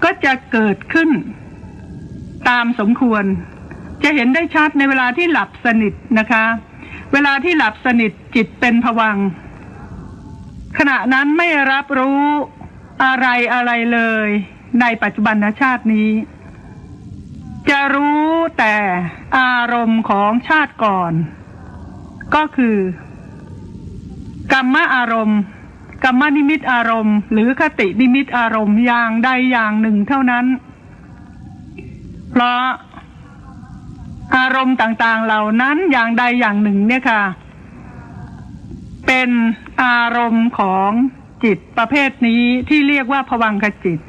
ก็จะเกิดขึ้นตามสมควรจะเห็นได้ชัดในเวลาที่หลับสนิทนะคะเวลาที่หลับสนิทจิตเป็นภวังค์ขณะนั้นไม่รับรู้อะไรเลยในปัจจุบันชาตินี้จะรู้แต่อารมณ์ของชาติก่อนก็คือกรรมอารมณ์กรรมนิมิตอารมณ์หรือคตินิมิตอารมณ์อย่างใดอย่างหนึ่งเท่านั้นเพราะอารมณ์ต่างๆเหล่านั้นอย่างใดอย่างหนึ่งเนี่ยค่ะเป็นอารมณ์ของจิตประเภทนี้ที่เรียกว่าภวังคจิต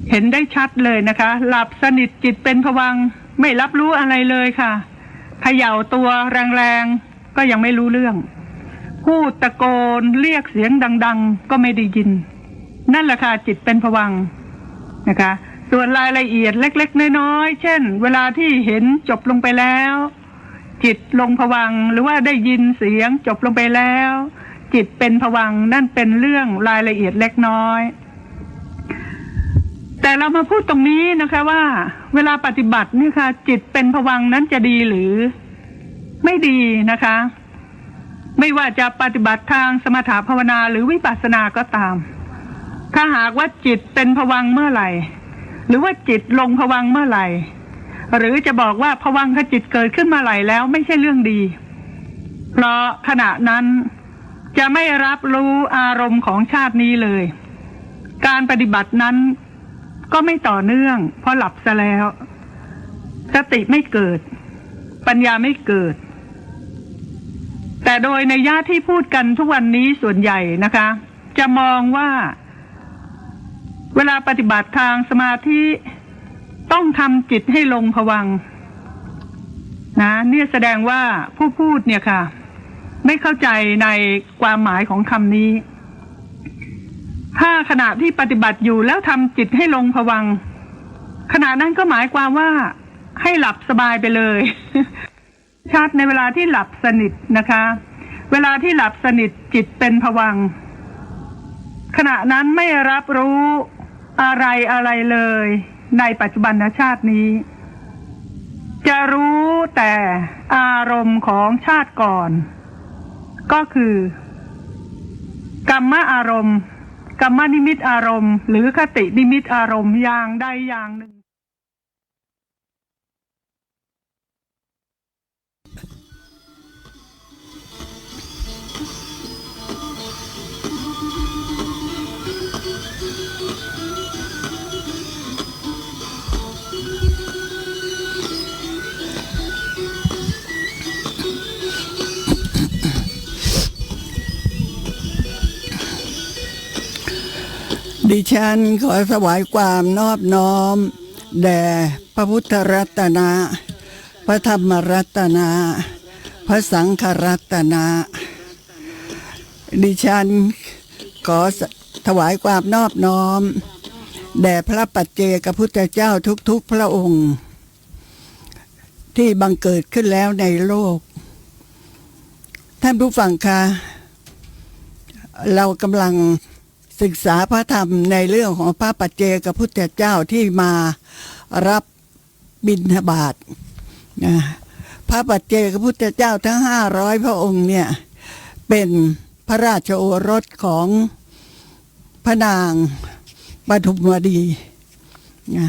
เห็นได้ชัดเลยนะคะหลับสนิทจิตเป็นภวังค์ไม่รับรู้อะไรเลยค่ะเขย่าตัวแรงๆก็ยังไม่รู้เรื่องพูดตะโกนเรียกเสียงดังๆก็ไม่ได้ยินนั่นแหละค่ะจิตเป็นภวังค์นะคะส่วนรายละเอียดเล็กๆน้อยๆเช่นเวลาที่เห็นจบลงไปแล้วจิตลงภวังค์หรือว่าได้ยินเสียงจบลงไปแล้วจิตเป็นภวังค์นั่นเป็นเรื่องรายละเอียดเล็กน้อยแต่เรามาพูดตรงนี้นะคะว่าเวลาปฏิบัตินี่ค่ะจิตเป็นภวังค์นั้นจะดีหรือไม่ดีนะคะไม่ว่าจะปฏิบัติทางสมถภาวนาหรือวิปัสสนาก็ตามถ้าหากว่าจิตเป็นภวังค์เมื่อไหร่หรือว่าจิตลงภวังค์เมื่อไหร่หรือจะบอกว่าภวังคจิตเกิดขึ้นมาไหร่แล้วไม่ใช่เรื่องดีเพราะขณะนั้นจะไม่รับรู้อารมณ์ของชาตินี้เลยการปฏิบัตินั้นก็ไม่ต่อเนื่องเพราะหลับซะแล้วสติไม่เกิดปัญญาไม่เกิดแต่โดยในญาติที่พูดกันทุกวันนี้ส่วนใหญ่นะคะจะมองว่าเวลาปฏิบัติทางสมาธิต้องทำจิตให้ลงภวังค์นะเนี่ยแสดงว่าผู้พูดเนี่ยค่ะไม่เข้าใจในความหมายของคำนี้ถ้าขณะที่ปฏิบัติอยู่แล้วทำจิตให้ลงภวังค์ขณะนั้นก็หมายความว่าให้หลับสบายไปเลย ชัดในเวลาที่หลับสนิทนะคะเวลาที่หลับสนิทจิตเป็นภวังค์ขณะนั้นไม่รับรู้อะไรเลยในปัจจุบันชาตินี้จะรู้แต่อารมณ์ของชาติก่อนก็คือกรรมอารมณ์กรรมนิมิตอารมณ์หรือคตินิมิตอารมณ์อย่างใดอย่างหนึ่งดิฉันขอถวายความนอบน้อมแด่พระพุทธรัตนะพระธรรมรัตนะพระสังฆรัตนะดิฉันขอถวายความนอบน้อมแด่พระปัจเจกพุทธเจ้าทุกๆพระองค์ที่บังเกิดขึ้นแล้วในโลกท่านผู้ฟังคะเรากำลังศึกษาพระธรรมในเรื่องของพระปัจเจกพุทธเจ้าที่มารับบิณฑบาตนะพระปัจเจกพุทธเจ้าทั้ง500พระองค์เนี่ยเป็นพระราชโอรสของพระนางปทุมวดีนะ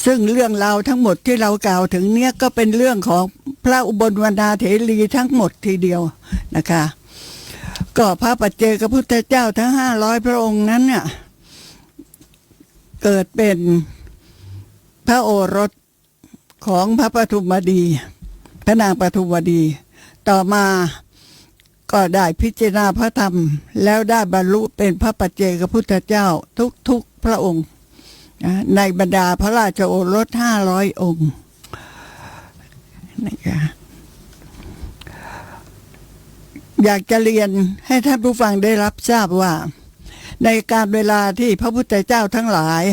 ซึ่งเรื่องราวทั้งหมดที่เรากล่าวถึงเนี่ยก็เป็นเรื่องของพระอุบลวรรณาเถรีทั้งหมดทีเดียวนะคะก็พระปัจเจกพุทธเจ้าทั้ง500พระองค์นั้นเนี่ยเกิดเป็นพระโอรสของพระปทุมวดีพระนางปทุมวดีต่อมาก็ได้พิจารณาพระธรรมแล้วได้บรรลุเป็นพระปัจเจกพุทธเจ้าทุกพระองค์ในบรรดาพระราชโอรส500องค์นะคะอยากจะเรียนให้ท่านผู้ฟังได้รับทราบว่าในการเวลาที่พระพุทธเจ้าทั้งหลาย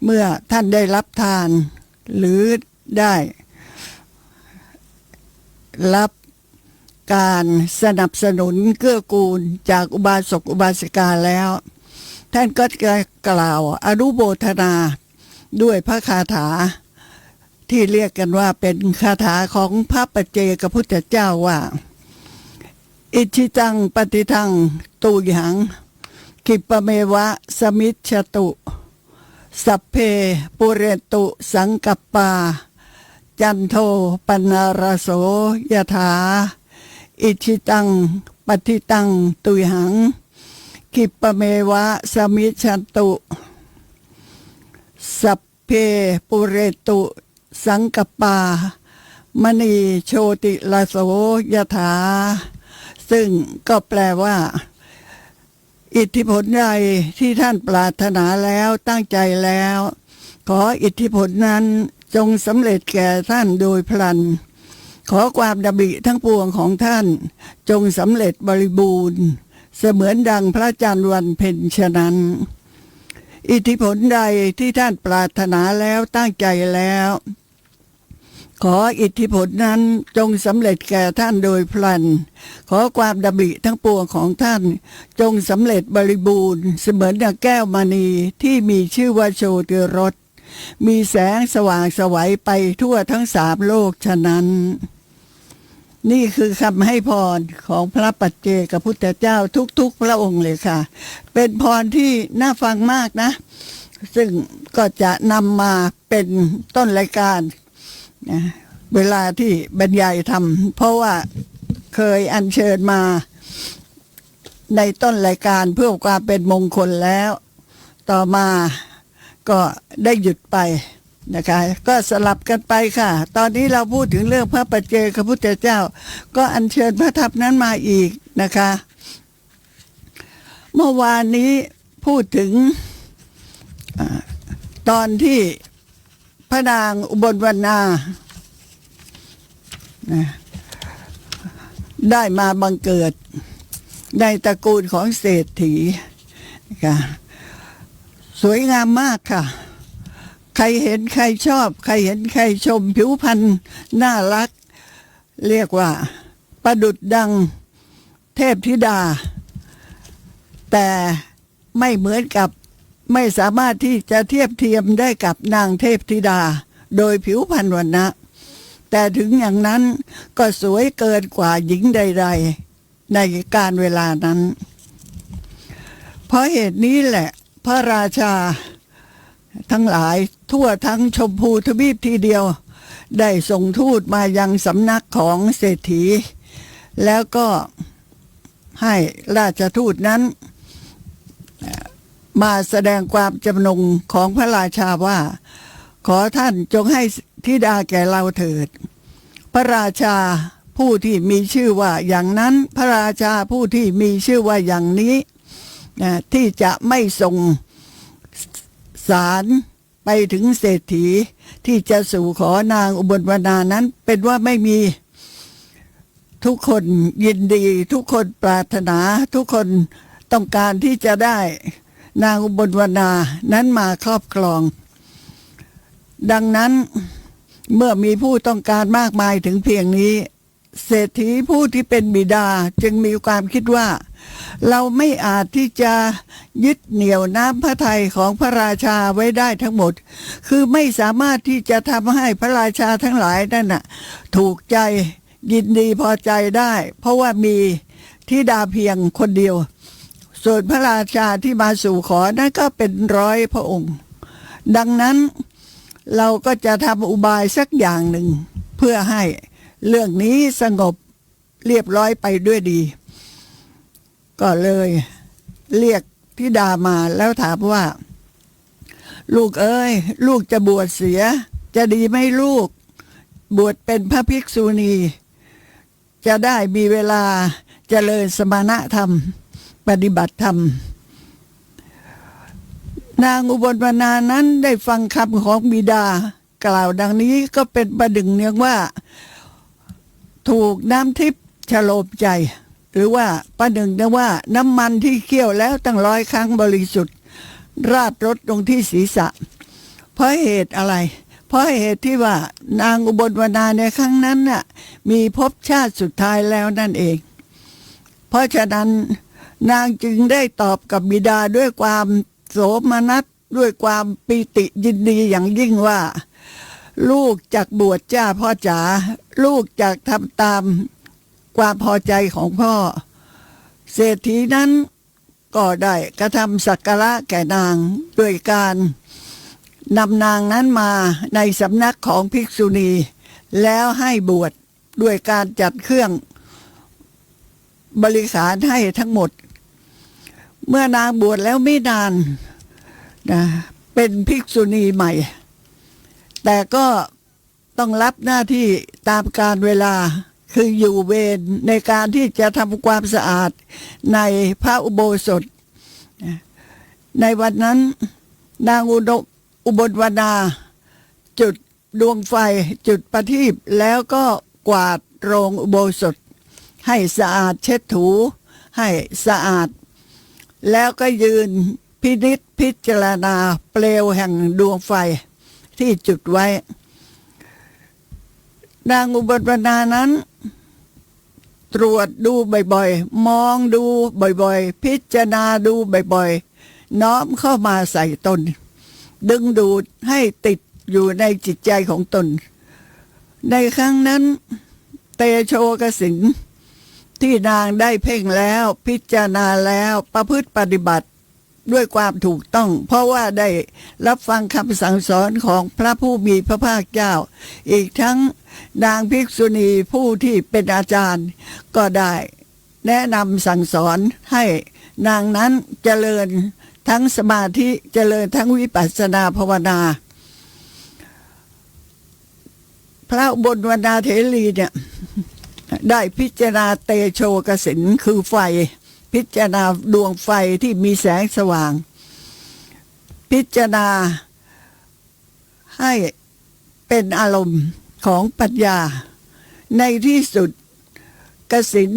เมื่อท่านได้รับทานหรือได้รับการสนับสนุนเกื้อกูลจากอุบาสกอุบาสิกาแล้ว ท่านก็จะกล่าวอนุโมทนาด้วยพระคาถาที่เรียกกันว่าเป็นคาถาของพระปัจเจกพุทธเจ้าว่าอิชิตังปฏิทังตุยังกิปเมวะสมิชตุสัพเพปุเรตุสังกัปปาจันโทปนารโสยถาอิชิตังปฏิตังตุยังกิปเมวะสมิชตุสัพเพปุเรตุสังกัปปามณีโชติลาโสยถาซึ่งก็แปลว่าอิทธิผลใดที่ท่านปรารถนาแล้วตั้งใจแล้วขออิทธิผลนั้นจงสำเร็จแก่ท่านโดยพลันขอความดำริทั้งปวงของท่านจงสำเร็จบริบูรณ์เสมือนดังพระจันทร์วันเพ็ญฉะนั้นอิทธิผลใดที่ท่านปรารถนาแล้วตั้งใจแล้วขออิทธิผลนั้นจงสำเร็จแก่ท่านโดยพลันขอความดำริทั้งปวงของท่านจงสำเร็จบริบูรณ์เสมือนดังแก้วมณีที่มีชื่อว่าโชติรสมีแสงสว่างไสวไปทั่วทั้งสามโลกฉะนั้นนี่คือคำให้พรของพระปัจเจกพุทธเจ้าทุกๆพระองค์เลยค่ะเป็นพรที่น่าฟังมากนะซึ่งก็จะนำมาเป็นต้นรายการนะเวลาที่บรรยายธรรมเพราะว่าเคยอัญเชิญมาในต้นรายการเพื่อความเป็นมงคลแล้วต่อมาก็ได้หยุดไปนะคะก็สลับกันไปค่ะตอนนี้เราพูดถึงเรื่องพระปัจเจกพุทธเจ้าก็อัญเชิญพระทัพนั้นมาอีกนะคะเมื่อวานนี้พูดถึงตอนที่พระนางอุบลวรรณาได้มาบังเกิดในตระกูลของเศรษฐีนะคะสวยงามมากค่ะใครเห็นใครชอบใครเห็นใครชมผิวพรรณน่ารักเรียกว่าประดุจดังเทพธิดาแต่ไม่เหมือนกับไม่สามารถที่จะเทียบเทียมได้กับนางเทพธิดาโดยผิวพรรณวรรณะแต่ถึงอย่างนั้นก็สวยเกินกว่าหญิงใดๆในการเวลานั้นเพราะเหตุนี้แหละพระราชาทั้งหลายทั่วทั้งชมพูทวีปทีเดียวได้ส่งทูตมายังสำนักของเศรษฐีแล้วก็ให้ราชทูตนั้นมาแสดงความจำนงของพระราชาว่าขอท่านจงให้ธิดาแก่เราเถิดพระราชาผู้ที่มีชื่อว่าอย่างนั้นพระราชาผู้ที่มีชื่อว่าอย่างนี้ที่จะไม่ส่งสารไปถึงเศรษฐีที่จะสู่ขอนางอุบลวรรณานั้นเป็นว่าไม่มีทุกคนยินดีทุกคนปรารถนาทุกคนต้องการที่จะได้นางอุบลวรรณานั้นมาครอบครองดังนั้นเมื่อมีผู้ต้องการมากมายถึงเพียงนี้เศรษฐีผู้ที่เป็นบิดาจึงมีความคิดว่าเราไม่อาจที่จะยึดเหนี่ยวน้ำพระทัยของพระราชาไว้ได้ทั้งหมดคือไม่สามารถที่จะทำให้พระราชาทั้งหลายนั่นน่ะถูกใจยินดีพอใจได้เพราะว่ามีธิดาเพียงคนเดียวส่วนพระราชาที่มาสู่ขอนั้นก็เป็นร้อยพระองค์ดังนั้นเราก็จะทำอุบายสักอย่างหนึ่งเพื่อให้เรื่องนี้สงบเรียบร้อยไปด้วยดีก็เลยเรียกธิดามาแล้วถามว่าลูกเอ้ยลูกจะบวชเสียจะดีไหมลูกบวชเป็นพระภิกษุณีจะได้มีเวลาเจริญสมณธรรมปฏิบัติธรรมนางอุบลวรรณานั้นได้ฟังคำของบิดากล่าวดังนี้ก็เป็นประดึงเนื่องว่าถูกน้ำทิพย์ฉโลมใจหรือว่าประดึงเนื่องว่าน้ำมันที่เคี่ยวแล้วตั้ง100 ครั้งบริสุทธิ์ราดรถลงที่ศีรษะเพราะเหตุอะไรเพราะเหตุที่ว่านางอุบลวรรณาในครั้งนั้นน่ะมีภพชาติสุดท้ายแล้วนั่นเองเพราะฉะนั้น นางจึงได้ตอบกับบิดาด้วยความโสมนัสด้วยความปีติยินดีอย่างยิ่งว่าลูกจักบวชจ้าพ่อจ๋าลูกจักทำตามความพอใจของพ่อเศรษฐีนั้นก็ได้กระทำสักการะแก่นางด้วยการนำนางนั้นมาในสำนักของภิกษุณีแล้วให้บวชด้วยการจัดเครื่องบริขารให้ทั้งหมดเมื่อนางบวชแล้วไม่นานนะเป็นภิกษุณีใหม่แต่ก็ต้องรับหน้าที่ตามกาลเวลาคืออยู่เวรในการที่จะทำความสะอาดในพระอุโบสถในวันนั้นนางอุบลวรรณาจุดดวงไฟจุดประทีปแล้วก็กวาดโรงอุโบสถให้สะอาดเช็ดถูให้สะอาดแล้วก็ยืนพินิจพิจารณาเปลวแห่งดวงไฟที่จุดไว้นางอุบลวรรณานั้นตรวจดูบ่อยๆมองดูบ่อยๆพิจารณาดูบ่อยๆน้อมเข้ามาใส่ตนดึงดูดให้ติดอยู่ในจิตใจของตนในครั้งนั้นเตโชกสินที่นางได้เพ่งแล้วพิจารณาแล้วประพฤติปฏิบัติด้วยความถูกต้องเพราะว่าได้รับฟังคำสั่งสอนของพระผู้มีพระภาคเจ้าอีกทั้งนางภิกษุณีผู้ที่เป็นอาจารย์ก็ได้แนะนำสั่งสอนให้นางนั้นเจริญทั้งสมาธิเจริญทั้งวิปัสสนาภาวนาพระอุบลวรรณาเถรีเนี่ยได้พิจารณาเตโชกสินคือไฟพิจารณาดวงไฟที่มีแสงสว่างพิจารณาให้เป็นอารมณ์ของปัญญาในที่สุดกสิน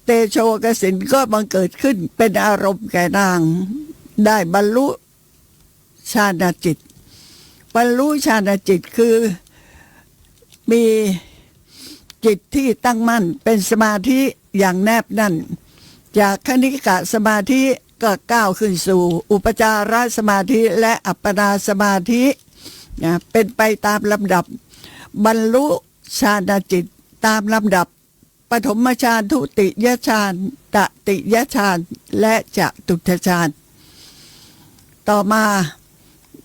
เตโชกสินก็บังเกิดขึ้นเป็นอารมณ์แก่นางได้บรรลุฌานจิตบรรลุฌานจิตคือมีจิตที่ตั้งมั่นเป็นสมาธิอย่างแนบแน่นจากคณิกะสมาธิก็ก้าวขึ้นสู่อุปจารสมาธิและอัปปนาสมาธิเป็นไปตามลำดับบรรลุฌานจิตตามลำดับปฐมฌานทุติยฌานตติยฌานและจตุตฌานต่อมา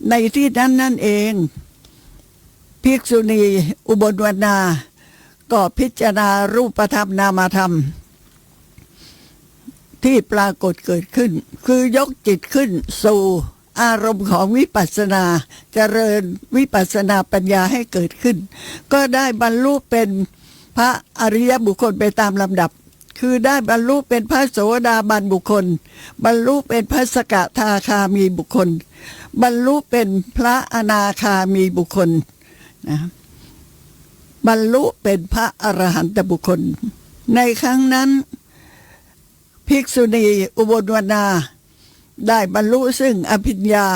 ในที่นั้นนั่นเองภิกษุณีอุบลวรรณาก็พิจารณารูปธรรมนามธรรมที่ปรากฏเกิดขึ้นคือยกจิตขึ้นสู่อารมณ์ของวิปัสสนาเจริญวิปัสสนาปัญญาให้เกิดขึ้นก็ได้บรรลุเป็นพระอริยบุคคลไปตามลำดับคือได้บรรลุเป็นพระโสดาบันบุคคลบรรลุเป็นพระสกทาคามีบุคคลบรรลุเป็นพระอนาคามีบุคคลนะบรรลุเป็นพระอรหันตบุคคลในครั้งนั้นภิกษุณีอุบลวรรณาได้บรรลุซึ่งอภิญญา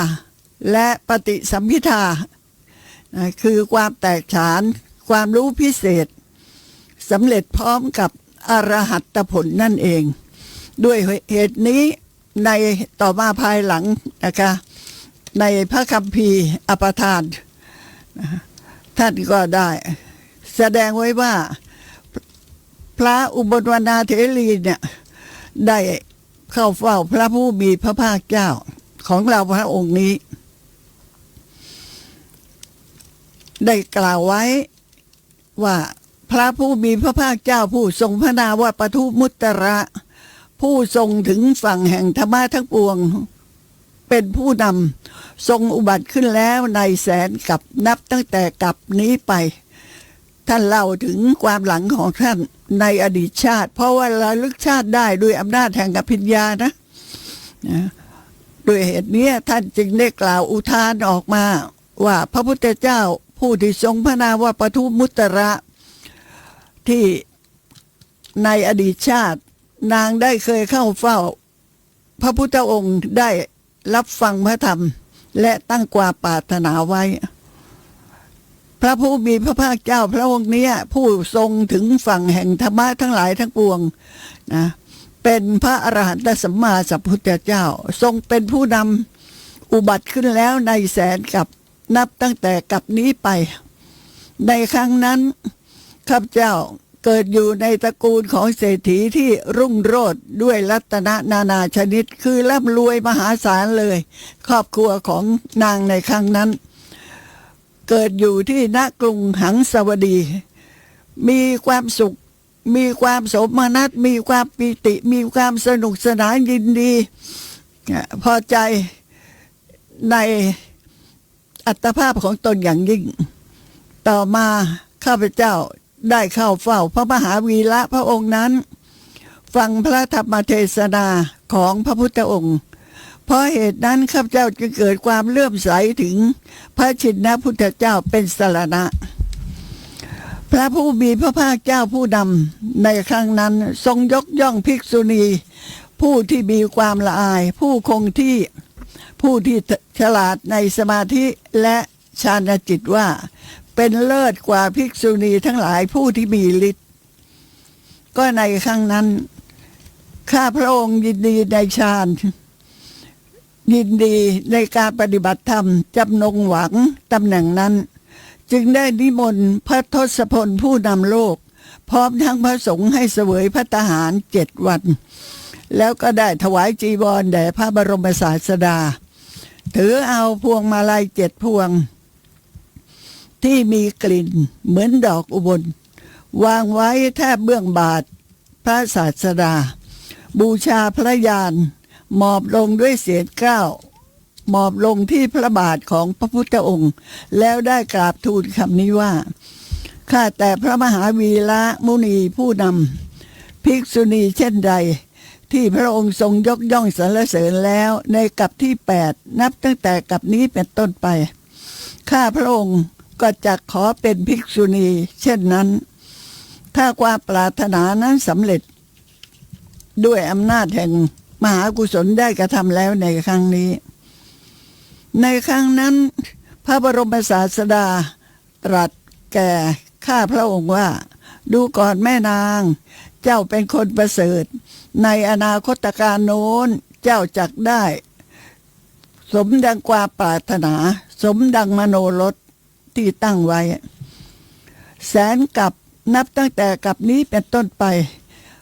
และปฏิสัมภิทาคือความแตกฉานความรู้พิเศษสำเร็จพร้อมกับอรหัตผลนั่นเองด้วยเหตุนี้ในต่อมาภายหลังนะคะในพระคัมภีร์อปทานท่านก็ได้แสดงไว้ว่าพระอุบลวรรณาเถรีเนี่ยได้เข้าเฝ้าพระผู้มีพระภาคเจ้าของเราพระองค์นี้ได้กล่าวไว้ว่าพระผู้มีพระภาคเจ้าผู้ทรงพระนามว่าปทุมุตตระผู้ทรงถึงฝั่งแห่งธรรมะทั้งปวงเป็นผู้นำทรงอุบัติขึ้นแล้วในแสนกับนับตั้งแต่กับนี้ไปท่านเล่าถึงความหลังของท่านในอดีตชาติเพราะว่าระลึกชาติได้ด้วยอำนาจแห่งอภิญญานะด้วยเหตุนี้ท่านจึงได้กล่าวอุทานออกมาว่าพระพุทธเจ้าผู้ที่ทรงพระนามว่าปทุมุตตระที่ในอดีตชาตินางได้เคยเข้าเฝ้าพระพุทธองค์ได้รับฟังพระธรรมและตั้งความปรารถนาไว้พระผู้มีพระภาคเจ้าพระองค์นี้ผู้ทรงถึงฝั่งแห่งธรรมะทั้งหลายทั้งปวงนะ เป็นพระอรหันตสัมมาสัมพุทธเจ้า ทรงเป็นผู้นำอุบัติขึ้นแล้วในแสนกับนับตั้งแต่กับนี้ไป ในครั้งนั้นข้าพเจ้าเกิดอยู่ในตระกูลของเศรษฐีที่รุ่งโรจน์ด้วยรัตนะนานาชนิดคือร่ำรวยมหาศาลเลย ครอบครัวของนางในครั้งนั้น เกิดอยู่ที่ณกรุงหังสาวดี มีความสุข มีความโสมนัสมีความปิติมีความสนุกสนานยินดีพอใจในอัตภาพของตนอย่างยิ่ง ต่อมาข้าพเจ้าได้เข้าเฝ้าพระมหาวีระพระองค์นั้น ฟังพระธรรมเทศนาของพระพุทธองค์เพราะเหตุนั้นข้าพเจ้าจึงเกิดความเลื่อมใสถึงพระชินพุทธเจ้าเป็นสรณะพระผู้มีพระภาคเจ้าผู้นำในครั้งนั้นทรงยกย่องภิกษุณีผู้ที่มีความละอายผู้คงที่ผู้ที่ฉลาดในสมาธิและฌานจิตว่าเป็นเลิศกว่าภิกษุณีทั้งหลายผู้ที่มีฤทธิ์ก็ในครั้งนั้นข้าพระองค์ยินดีในฌานยินดีในการปฏิบัติธรรมจำนงหวังตำแหน่งนั้นจึงได้นิมนต์พระทศพลผู้นำโลกพร้อมทั้งพระสงฆ์ให้เสวยภัตตาหาร7 วันแล้วก็ได้ถวายจีวรแด่พระบรมศาสดาถือเอาพวงมาลัย7 พวงที่มีกลิ่นเหมือนดอกอุบลวางไว้แทบเบื้องบาทพระศาสดาบูชาพระยานหมอบลงด้วยเสียงเกล้าหมอบลงที่พระบาทของพระพุทธองค์แล้วได้กราบทูลคำนี้ว่าข้าแต่พระมหาวีระมุนีผู้นำภิกษุณีเช่นใดที่พระองค์ทรงยกย่องสรรเสริญแล้วในกัปที่8นับตั้งแต่กัปนี้เป็นต้นไปข้าพระองค์ก็จะขอเป็นภิกษุณีเช่นนั้นถ้าความปรารถนานั้นสำเร็จด้วยอำนาจแห่งมหากุศลได้กระทำแล้วในครั้งนี้ในครั้งนั้นพระบรมศาสดาตรัสแก่ข้าพระองค์ว่าดูก่อนแม่นางเจ้าเป็นคนประเสริฐในอนาคตการโน้นเจ้าจักได้สมดังความปรารถนาสมดังมโนรสที่ตั้งไว้แสนกับนับตั้งแต่กับนี้เป็นต้นไป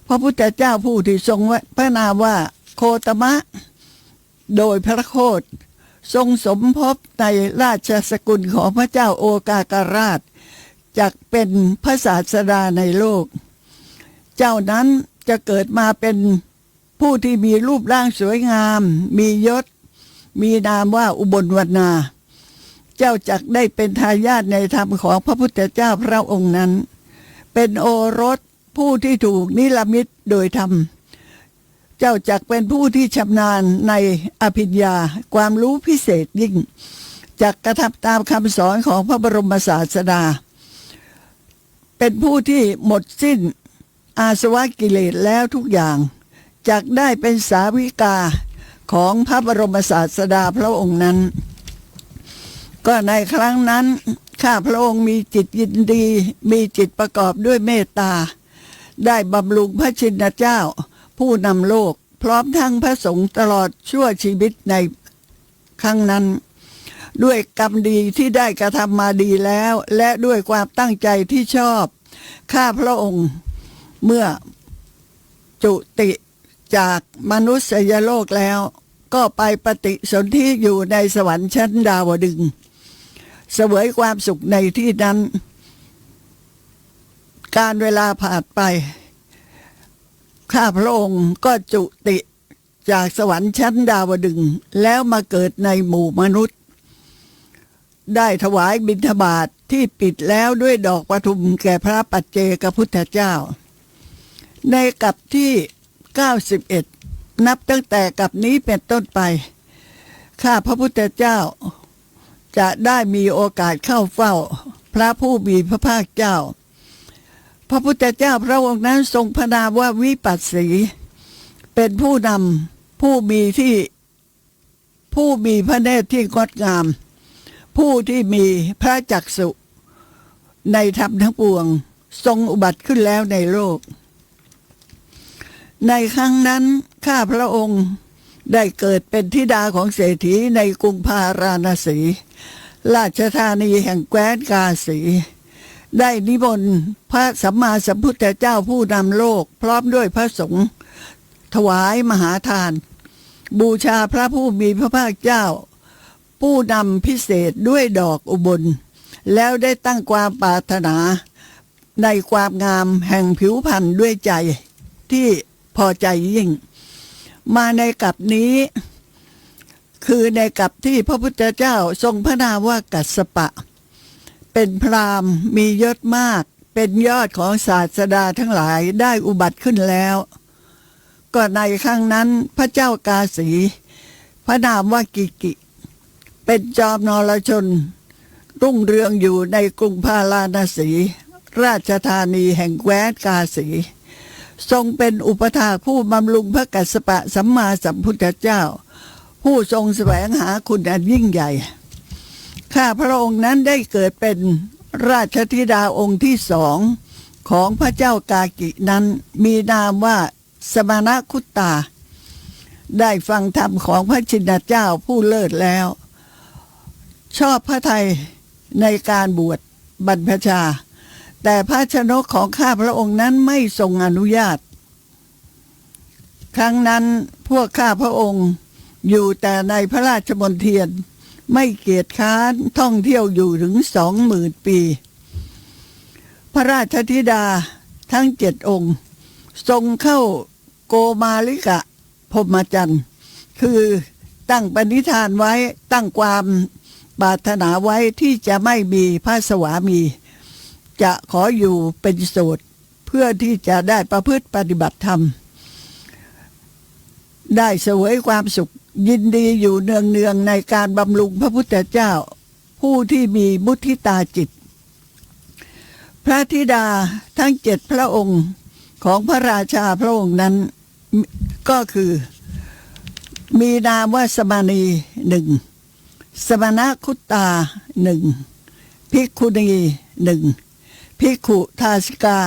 พระพุทธเจ้าผู้ที่ทรงพระนามว่าโคตมะโดยพระโคตทรงสมภพในราชสกุลของพระเจ้าโอกากราชจักเป็นพระศาสดาในโลกเจ้านั้นจะเกิดมาเป็นผู้ที่มีรูปร่างสวยงามมียศมีนามว่าอุบลวรรณาเจ้าจักได้เป็นทายาทในธรรมของพระพุทธเจ้าพระองค์นั้นเป็นโอรสผู้ที่ถูกนิรมิตโดยธรรมเจ้าจักเป็นผู้ที่ชำนาญในอภิญญาความรู้พิเศษยิ่งจักกระทำตามคำสอนของพระบรมศาสดาเป็นผู้ที่หมดสิ้นอาสวะกิเลสแล้วทุกอย่างจักได้เป็นสาวิกาของพระบรมศาสดาพระองค์นั้นก็ในครั้งนั้นข้าพระองค์มีจิตยินดีมีจิตประกอบด้วยเมตตาได้บำรุงพระชินเจ้าผู้นำโลกพร้อมทั้งพระสงฆ์ตลอดชั่วชีวิตในครั้งนั้นด้วยกรรมดีที่ได้กระทำมาดีแล้วและด้วยความตั้งใจที่ชอบข้าพระองค์เมื่อจุติจากมนุษยโลกแล้วก็ไปปฏิสนธิอยู่ในสวรรค์ชั้นดาวดึงส์เสวยความสุขในที่นั้นการเวลาผ่านไปข้าพระองค์ก็จุติจากสวรรค์ชั้นดาวดึงส์แล้วมาเกิดในหมู่มนุษย์ได้ถวายบิณฑบาตที่ปิดแล้วด้วยดอกปทุมแก่พระปัจเจกพุทธเจ้าในกัปที่91นับตั้งแต่กัปนี้เป็นต้นไปข้าพระพุทธเจ้าจะได้มีโอกาสเข้าเฝ้าพระผู้มีพระภาคเจ้าพระพุทธเจ้าพระองค์นั้นทรงพระนามว่าวิปัสสีเป็นผู้นำผู้มีพระเนตรที่งดงามผู้ที่มีพระจักษุในธรรมทั้งปวงทรงอุบัติขึ้นแล้วในโลก ในครั้งนั้นข้าพระองค์ได้เกิดเป็นธิดาของเศรษฐีในกรุงพาราณสีราชธานีแห่งแคว้นกาสีได้นิมนต์พระสัมมาสัมพุทธเจ้าผู้นำโลกพร้อมด้วยพระสงฆ์ถวายมหาทานบูชาพระผู้มีพระภาคเจ้าผู้นำพิเศษด้วยดอกอุบลแล้วได้ตั้งความปรารถนาในความงามแห่งผิวพรรณด้วยใจที่พอใจยิ่งมาในกัปนี้ คือในกัปที่พระพุทธเจ้าทรงพระนามว่ากัสสปะเป็นพราหมณ์มียศมากเป็นยอดของศาสดาทั้งหลายได้อุบัติขึ้นแล้วก็ในครั้งนั้นพระเจ้ากาสีพระนามว่ากิกิเป็นจอมนรชนรุ่งเรืองอยู่ในกรุงพาราณสีราชธานีแห่งแคว้นกาสีทรงเป็นอุปถากผู้บำรุงพระกัสสปะสัมมาสัมพุทธเจ้าผู้ทรงแสวงหาคุณอันยิ่งใหญ่ข้าพระองค์นั้นได้เกิดเป็นราชธิดาองค์ที่สองของพระเจ้ากากินั้นมีนามว่าสมณคุตตาได้ฟังธรรมของพระชินเจ้าผู้เลิศแล้วชอบพระทัยในการบวชบรรพชาแต่พระชนกของข้าพระองค์นั้นไม่ทรงอนุญาตครั้งนั้นพวกข้าพระองค์อยู่แต่ในพระราชมณฑลไม่เกียจค้านท่องเที่ยวอยู่ถึง20,000 ปีพระราชธิดาทั้ง7 องค์ทรงเข้าโกมาลิกะพรหมจรรย์คือตั้งปณิธานไว้ตั้งความปรารถนาไว้ที่จะไม่มีพระสวามีจะขออยู่เป็นโสดเพื่อที่จะได้ประพฤติปฏิบัติธรรมได้เสวยความสุขยินดีอยู่เนืองๆในการบำรุงพระพุทธเจ้าผู้ที่มีมุทิตาจิตพระธิดาทั้ง7 พระองค์ของพระราชาพระองค์นั้นก็คือมีนามว่าสมณี1สมณคุตตา1ภิกขุณี1ภิกขุทาสิกา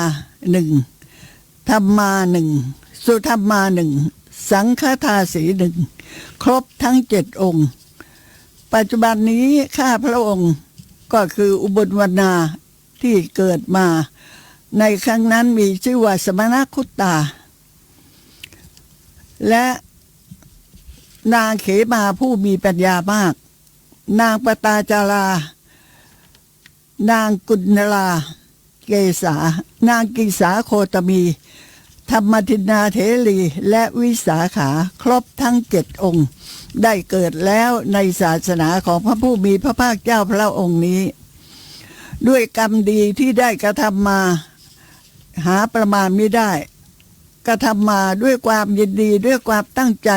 1ธรรมา1สุธรรมา1สังฆทาสี1ครบทั้ง7 องค์ปัจจุบันนี้ข้าพระองค์ก็คืออุบลวรรณาที่เกิดมาในครั้งนั้นมีชื่อว่าสมณคุตตาและนางเขมาผู้มีปัญญามากนางปตาจารานางกุณลาเกษานางกิสาโคตมีธรรมทินาเถรีและวิสาขาครบทั้ง7 องค์ได้เกิดแล้วในศาสนาของพระผู้มีพระภาคเจ้าพระองค์นี้ด้วยกรรมดีที่ได้กระทำมาหาประมาณไม่ได้กระทำมาด้วยความยินดีด้วยความตั้งใจ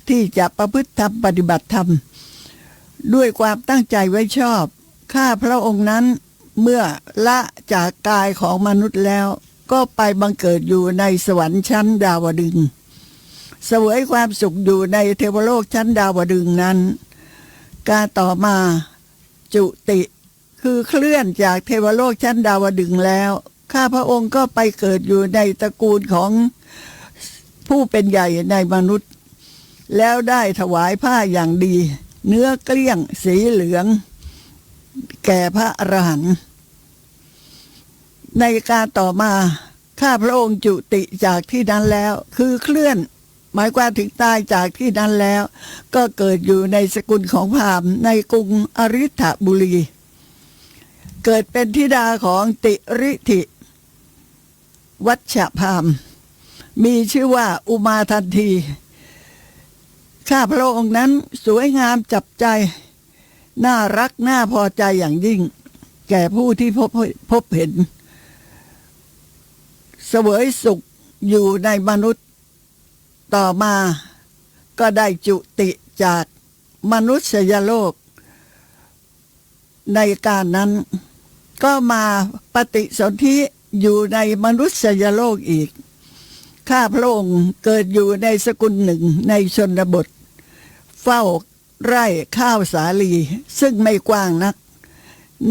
ที่จะประพฤติธรรมปฏิบัติธรรมด้วยความตั้งใจไว้ชอบข้าพระองค์นั้นเมื่อละจากกายของมนุษย์แล้วก็ไปบังเกิดอยู่ในสวรรค์ชั้นดาวดึงส์เสวยความสุขอยู่ในเทวโลกชั้นดาวดึงส์นั้นการต่อมาจุติคือเคลื่อนจากเทวโลกชั้นดาวดึงส์แล้วข้าพระองค์ก็ไปเกิดอยู่ในตระกูลของผู้เป็นใหญ่ในมนุษย์แล้วได้ถวายผ้าอย่างดีเนื้อเกลี้ยงสีเหลืองแก่พระอรหันต์ในการต่อมาข้าพระองค์จุติจากที่นั้นแล้วคือเคลื่อนหมายความถึงตายจากที่นั้นแล้วก็เกิดอยู่ในสกุลของพราหมณ์ในกรุงอริ ฐบุรีเกิดเป็นธิดาของติริธิวัชพราหมณ์มีชื่อว่าอุมาทันทีข้าพระองค์นั้นสวยงามจับใจน่ารักน่าพอใจอย่างยิ่งแก่ผู้ที่พบเห็นเสวยสุขอยู่ในมนุษย์ต่อมาก็ได้จุติจากมนุษยโลกในการนั้นก็มาปฏิสนธิอยู่ในมนุษยโลกอีกข้าพระองค์เกิดอยู่ในสกุลหนึ่งในชนบทเฝ้าไร่ข้าวสาลีซึ่งไม่กว้างนัก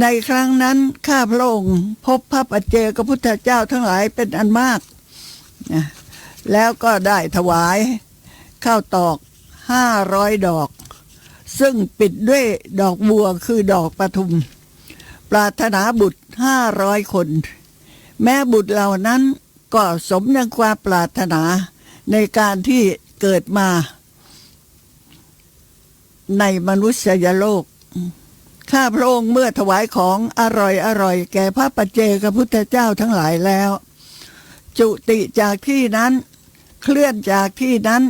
ในครั้งนั้นข้าพระองค์พบพระปัจเจกพุทธเจ้าทั้งหลายเป็นอันมากนะ แล้วก็ได้ถวายข้าวตอก500 ดอก ซึ่งปิดด้วยดอกบัวคือดอกปทุม ปรารถนาบุตร500 คน แม้บุตรเหล่านั้นก็สมดังความปรารถนาในการที่เกิดมาในมนุษยโลก ข้าพระองค์เมื่อถวายของอร่อยแก่พระปัจเจกพุทธเจ้าทั้งหลายแล้ว จุติจากที่นั้นเคลื่อนจากที่นั้น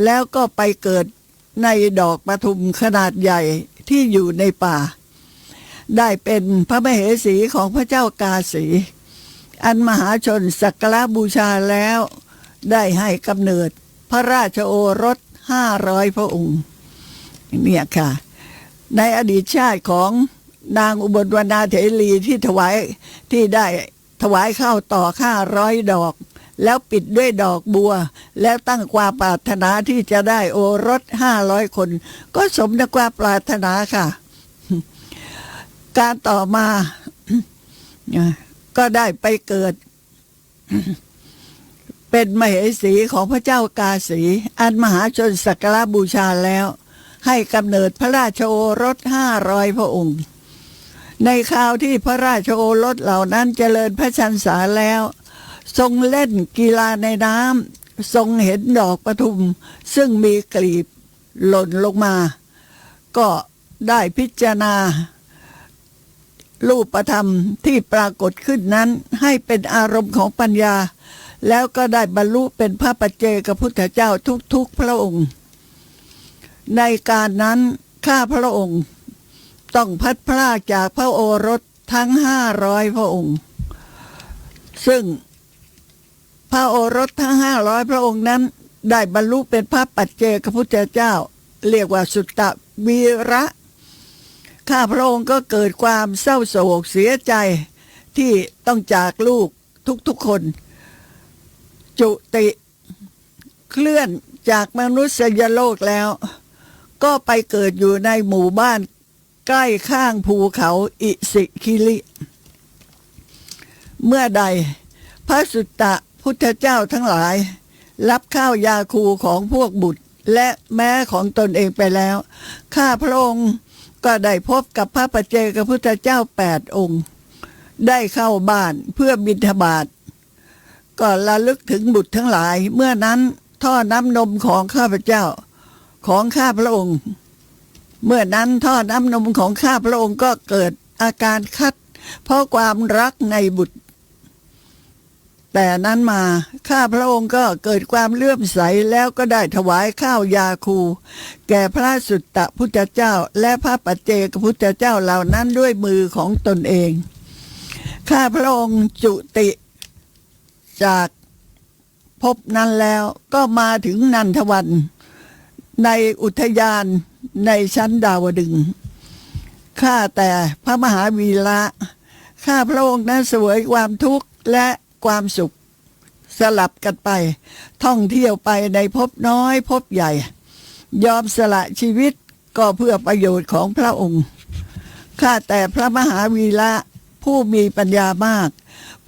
แล้วก็ไปเกิดในดอกปทุมขนาดใหญ่ที่อยู่ในป่า ได้เป็นพระมเหสีของพระเจ้ากาสี อันมหาชนสักการะบูชาแล้วได้ให้กำเนิดพระราชโอรส500 พระองค์เนี่ยค่ะในอดีตชาติของนางอุบลวรรณาเถรีที่ได้ถวายข้าวต่อ500 ดอกแล้วปิดด้วยดอกบัวแล้วตั้งความปรารถนาที่จะได้โอรส500 คนก็สมดังความปรารถนาค่ะการต่อมาก็ได้ไปเกิดเป็นมเหสีของพระเจ้ากาสีอันมหาชนสักการะบูชาแล้วให้กำเนิดพระราชโอรส500 พระองค์ในคราวที่พระราชโอรสเหล่านั้นเจริญพระชรรษาแล้วทรงเล่นกีฬาในน้ำทรงเห็นดอกปทุมซึ่งมีกลีบหล่นลงมาก็ได้พิจารณารูปธรรมที่ปรากฏขึ้นนั้นให้เป็นอารมณ์ของปัญญาแล้วก็ได้บรรลุเป็นพระปัจเจกพุทธเจ้าทุกพระองค์ในการนั้นข้าพระองค์ต้องพัดพรากจากพระโอรสทั้ง500 พระองค์ซึ่งพระโอรสทั้ง500 พระองค์นั้นได้บรรลุเป็นพระปัจเจกพุทธเจ้าเรียกว่าสุตตวีระข้าพระองค์ก็เกิดความเศร้าโศกเสียใจที่ต้องจากลูกทุกๆคนจุติเคลื่อนจากมนุษยโลกแล้วก็ไปเกิดอยู่ในหมู่บ้านใกล้ข้างภูเขาอิสิคิลิเมื่อใดพระสุตตะพุทธเจ้าทั้งหลายรับข้าวยาคูของพวกบุตรและแม้ของตนเองไปแล้วข้าพระองค์ก็ได้พบกับพระปัจเจกพุทธเจ้า8 องค์ได้เข้าบ้านเพื่อบิณฑบาตก็ระลึกถึงบุตรทั้งหลายเมื่อนั้นท่อน้ำนมของข้าพเจ้าของข้าพระองค์เมื่อนั้นท่อน้ำนมของข้าพระองค์ก็เกิดอาการคัดเพราะความรักในบุตรแต่นั้นมาข้าพระองค์ก็เกิดความเลื่อมใสแล้วก็ได้ถวายข้าวยาคูแก่พระสุตตพุทธเจ้าและพระปัจเจกพุทธเจ้าเหล่านั้นด้วยมือของตนเองข้าพระองค์จุติจากภพนั้นแล้วก็มาถึงนันทวันในอุทยานในชั้นดาวดึงส์ข้าแต่พระมหาวีระข้าพระองค์นั้นเสวยความทุกข์และความสุขสลับกันไปท่องเที่ยวไปในภพน้อยภพใหญ่ยอมสละชีวิตก็เพื่อประโยชน์ของพระองค์ข้าแต่พระมหาวีระผู้มีปัญญามาก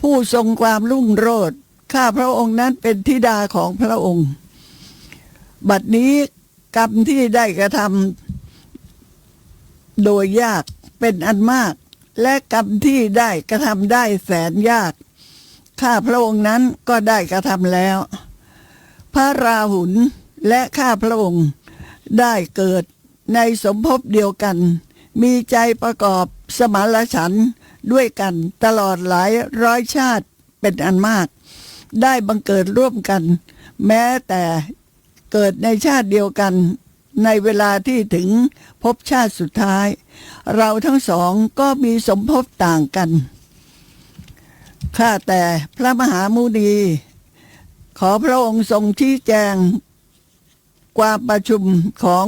ผู้ทรงความรุ่งโรจน์ข้าพระองค์นั้นเป็นธิดาของพระองค์บัดนี้กรรมที่ได้กระทำโดยยากเป็นอันมากและกรรมที่ได้กระทำได้แสนยากข้าพระองค์นั้นก็ได้กระทำแล้วพระราหุลและข้าพระองค์ได้เกิดในสมภพเดียวกันมีใจประกอบสมานฉันท์ด้วยกันตลอดหลายร้อยชาติเป็นอันมากได้บังเกิดร่วมกันแม้แต่เกิดในชาติเดียวกันในเวลาที่ถึงภพชาติสุดท้ายเราทั้งสองก็มีสมภพต่างกันข้าแต่พระมหามุนีขอพระองค์ทรงชี้แจงความประชุมของ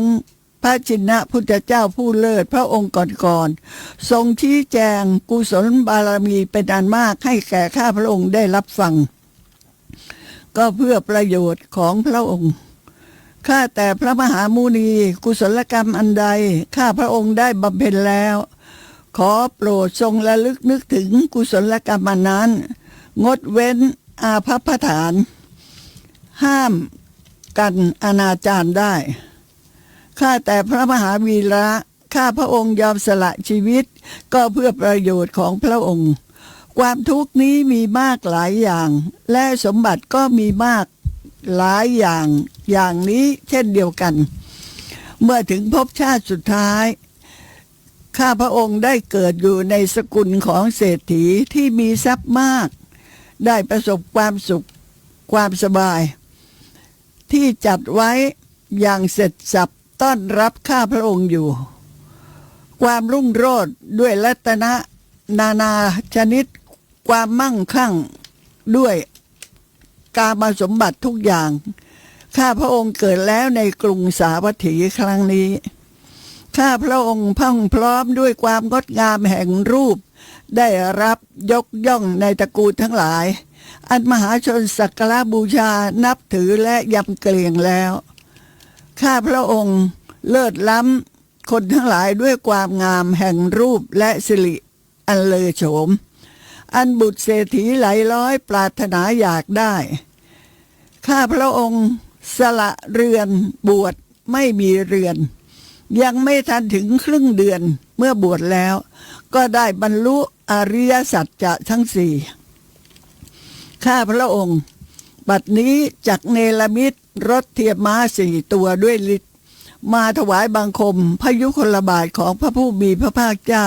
พระชินพุทธเจ้าผู้เลิศพระองค์ก่อนๆทรงชี้แจงกุศลบารมีเป็นอันมากให้แก่ข้าพระองค์ได้รับฟังก็เพื่อประโยชน์ของพระองค์ข้าแต่พระมหามุนีกุศลกรรมอันใดข้าพระองค์ได้บำเพ็ญแล้วขอโปรดทรงระลึกนึกถึงกุศลกรรมนั้นงดเว้นอาภัพฐาน ห้ามกันอนาจารได้ ข้าแต่พระมหาวีระข้าพระองค์ยอมสละชีวิตก็เพื่อประโยชน์ของพระองค์ความทุกข์นี้มีมากหลายอย่างและสมบัติก็มีมากหลายอย่างนี้เช่นเดียวกันเมื่อถึงภพชาติสุดท้ายข้าพระองค์ได้เกิดอยู่ในสกุลของเศรษฐีที่มีทรัพย์มากได้ประสบความสุขความสบายที่จัดไว้อย่างเสร็จสับต้อนรับข้าพระองค์อยู่ความรุ่งโรจน์ด้วยรัตนะนานาชนิดความมั่งคั่งด้วยกามสมบัติทุกอย่างข้าพระองค์เกิดแล้วในกรุงสาวัตถีครั้งนี้ข้าพระองค์พังพร้อมด้วยความงดงามแห่งรูปได้รับยกย่องในตระกูลทั้งหลายอันมหาชนสักการะบูชานับถือและยำเกรงแล้วข้าพระองค์เลิศล้ำคนทั้งหลายด้วยความงามแห่งรูปและสิริอันเลอโฉมอันบุตรเศรษฐีหลายร้อยปรารถนาอยากได้ข้าพระองค์สละเรือนบวชไม่มีเรือนยังไม่ทันถึงครึ่งเดือนเมื่อบวชแล้วก็ได้บรรลุอริยสัจจะทั้งสี่ข้าพระองค์บัดนี้จักเนรมิตรถเทียบม้า4 ตัวด้วยฤทธิ์มาถวายบังคมพยุคลบาทของพระผู้มีพระภาคเจ้า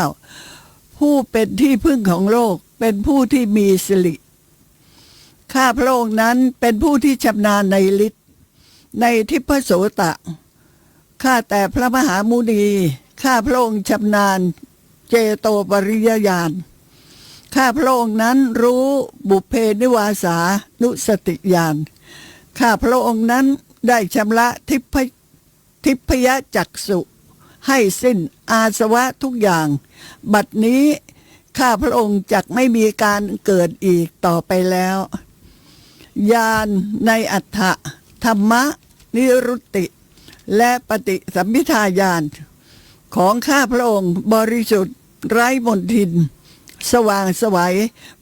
ผู้เป็นที่พึ่งของโลกเป็นผู้ที่มีสิริข้าพระองค์นั้นเป็นผู้ที่ชำนาญในฤทธิ์ในทิพโสตะข้าแต่พระมหามุนีข้าพระองค์ชำนาญเจโตปริยญาณข้าพระองค์นั้นรู้บุพเพนิวาสานุสติญาณข้าพระองค์นั้นได้ชำระทิพยจักษุให้สิ้นอาสวะทุกอย่างบัดนี้ข้าพระองค์จักไม่มีการเกิดอีกต่อไปแล้วญาณในอัฏฐธรรมะนิรุตติและปฏิสัมภิทาญาณของข้าพระองค์บริสุทธิ์ไร้มลทินสว่างไสว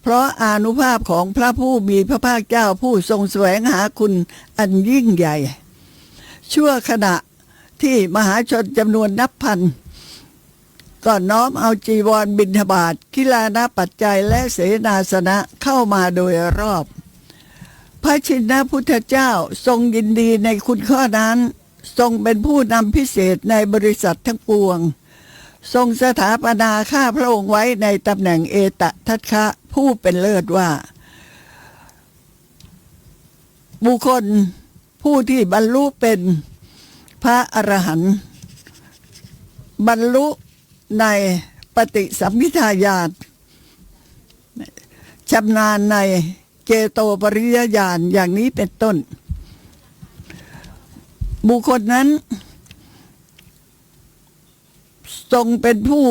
เพราะอานุภาพของพระผู้มีพระภาคเจ้าผู้ทรงแสวงหาคุณอันยิ่งใหญ่ชั่วขณะที่มหาชนจำนวนนับพันก็น้อมเอาจีวรบิณฑบาตกิลานะปัจจัยและเสนาสนะเข้ามาโดยรอบพระชินพุทธเจ้าทรงยินดีในคุณข้อนั้นทรงเป็นผู้นำพิเศษในบริษัททั้งปวงทรงสถาปนาข้าพระองค์ไว้ในตำแหน่งเอตทัคคะผู้เป็นเลิศว่าบุคคลผู้ที่บรรลุเป็นพระอรหันต์บรรลุในปฏิสัมภิทาญาณชำนาญในเจโตปริยญาณอย่างนี้เป็นต้นบุคคลนั้นทรงเป็นผู้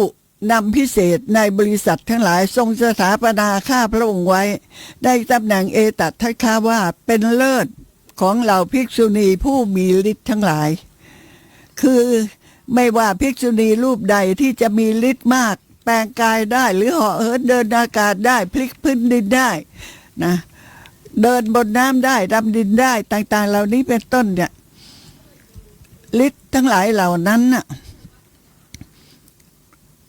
นำพิเศษในบริษัททั้งหลายทรงสถาปนาข้าพระองค์ไว้ได้ตำแหน่งเอตัทัคคะว่าเป็นเลิศของเหล่าภิกษุณีผู้มีฤทธิ์ทั้งหลายคือไม่ว่าภิกษุณีรูปใดที่จะมีฤทธิ์มากแปลงกายได้หรือเหาะเหินเดินอากาศได้พลิกพื้นดินได้นะเดินบนน้ำได้ดำดินได้ต่างๆเหล่านี้เป็นต้นเนี่ยฤทธิ์ทั้งหลายเหล่านั้นน่ะ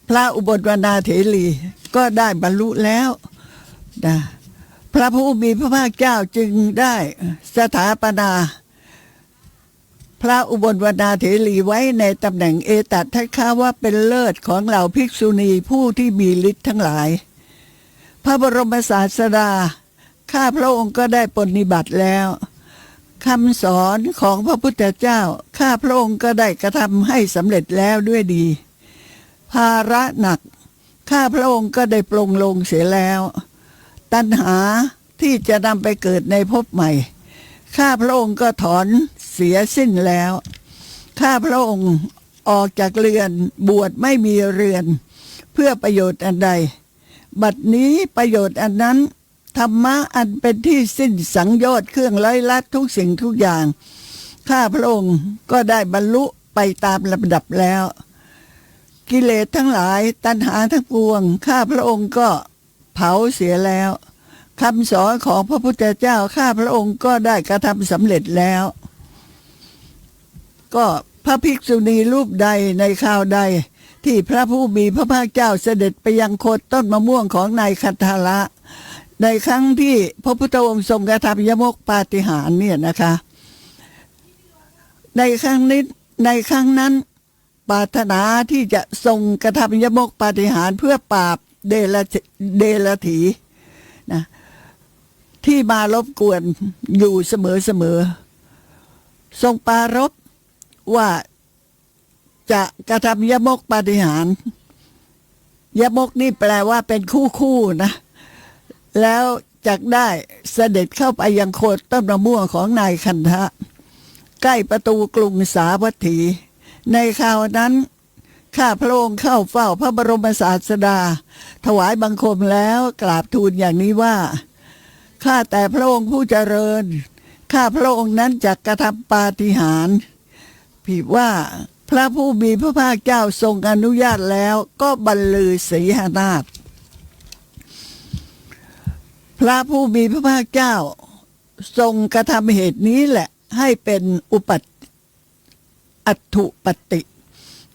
พระอุบลวรรณาเถรีก็ได้บรรลุแล้วนะพระผู้มีพระภาคเจ้าจึงได้สถาปนาพระอุบลวรรณาเถรีไว้ในตำแหน่งเอตัทัคคะว่าเป็นเลิศของเหล่าภิกษุณีผู้ที่มีฤทธิ์ทั้งหลายพระบรมศาสดาข้าพระองค์ก็ได้ปฏิบัติแล้วคำสอนของพระพุทธเจ้าข้าพระองค์ก็ได้กระทำให้สำเร็จแล้วด้วยดีภาระหนักข้าพระองค์ก็ได้ปลงลงเสียแล้วตัณหาที่จะนำไปเกิดในภพใหม่ข้าพระองค์ก็ถอนเสียสิ้นแล้วข้าพระองค์ออกจากเรือนบวชไม่มีเรือนเพื่อประโยชน์อันใดบัดนี้ประโยชน์อันนั้นธรรมะอันเป็นที่สิ้นสังโยชน์เครื่องไร้ลัดทุกสิ่งทุกอย่างข้าพระองค์ก็ได้บรรลุไปตามลำดับแล้วกิเลสทั้งหลายตัณหาทั้งปวงข้าพระองค์ก็เผาเสียแล้ว คำสอนของพระพุทธเจ้าข้าพระองค์ก็ได้กระทำสำเร็จแล้ว ก็พระภิกษุณีรูปใดในคราวใดที่พระผู้มีพระภาคเจ้าเสด็จไปยังโคนต้นมะม่วงของนายคันธาระในครั้งที่พระพุทธองค์ทรงกระทำยมกปาฏิหาริย์เนี่ยนะคะ ในครั้งนั้นปรารถนาที่จะทรงกระทำยมกปาฏิหาริย์เพื่อปราบเดลถีนะที่มารบกวนอยู่เสมอทรงปรารภว่าจะกระทำยมกปาฏิหาริย์ยมกนี่แปลว่าเป็นคู่นะแล้วจักได้เสด็จเข้าไปยังโคนต้นมะม่วงของนายคันธะใกล้ประตูกรุงสาวัตถีในคราวนั้นข้าพระองค์เข้าเฝ้าพระบรมศาสดาถวายบังคมแล้วกราบทูลอย่างนี้ว่าข้าแต่พระองค์ผู้เจริญข้าพระองค์นั้นจักกระทำปาฏิหาริย์ผิดว่าพระผู้มีพระภาคเจ้าทรงอนุญาตแล้วก็บรรลือสีหนาฏพระผู้มีพระภาคเจ้าทรงกระทำเหตุนี้แหละให้เป็นอัตถุปฏิ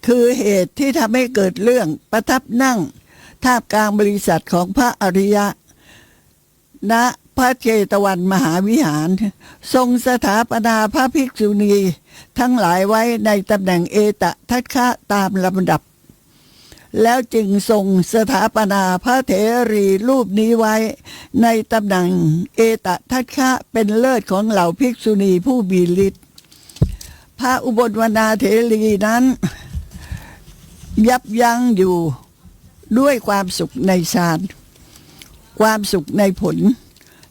คือเหตุที่ทำให้เกิดเรื่องประทับนั่งท่ามกลางบริษัทของพระอริยะณพระเจตวันมหาวิหารทรงสถาปนาพระภิกษุณีทั้งหลายไว้ในตำแหน่งเอตทัคคะตามลำดับแล้วจึงทรงสถาปนาพระเถรีรูปนี้ไว้ในตำแหน่งเอตทัคคะเป็นเลิศของเหล่าภิกษุณีผู้มีฤทธิ์พระอุบลวรรณาเถรีนั้นยับยั้งอยู่ด้วยความสุขในฌานความสุขในผล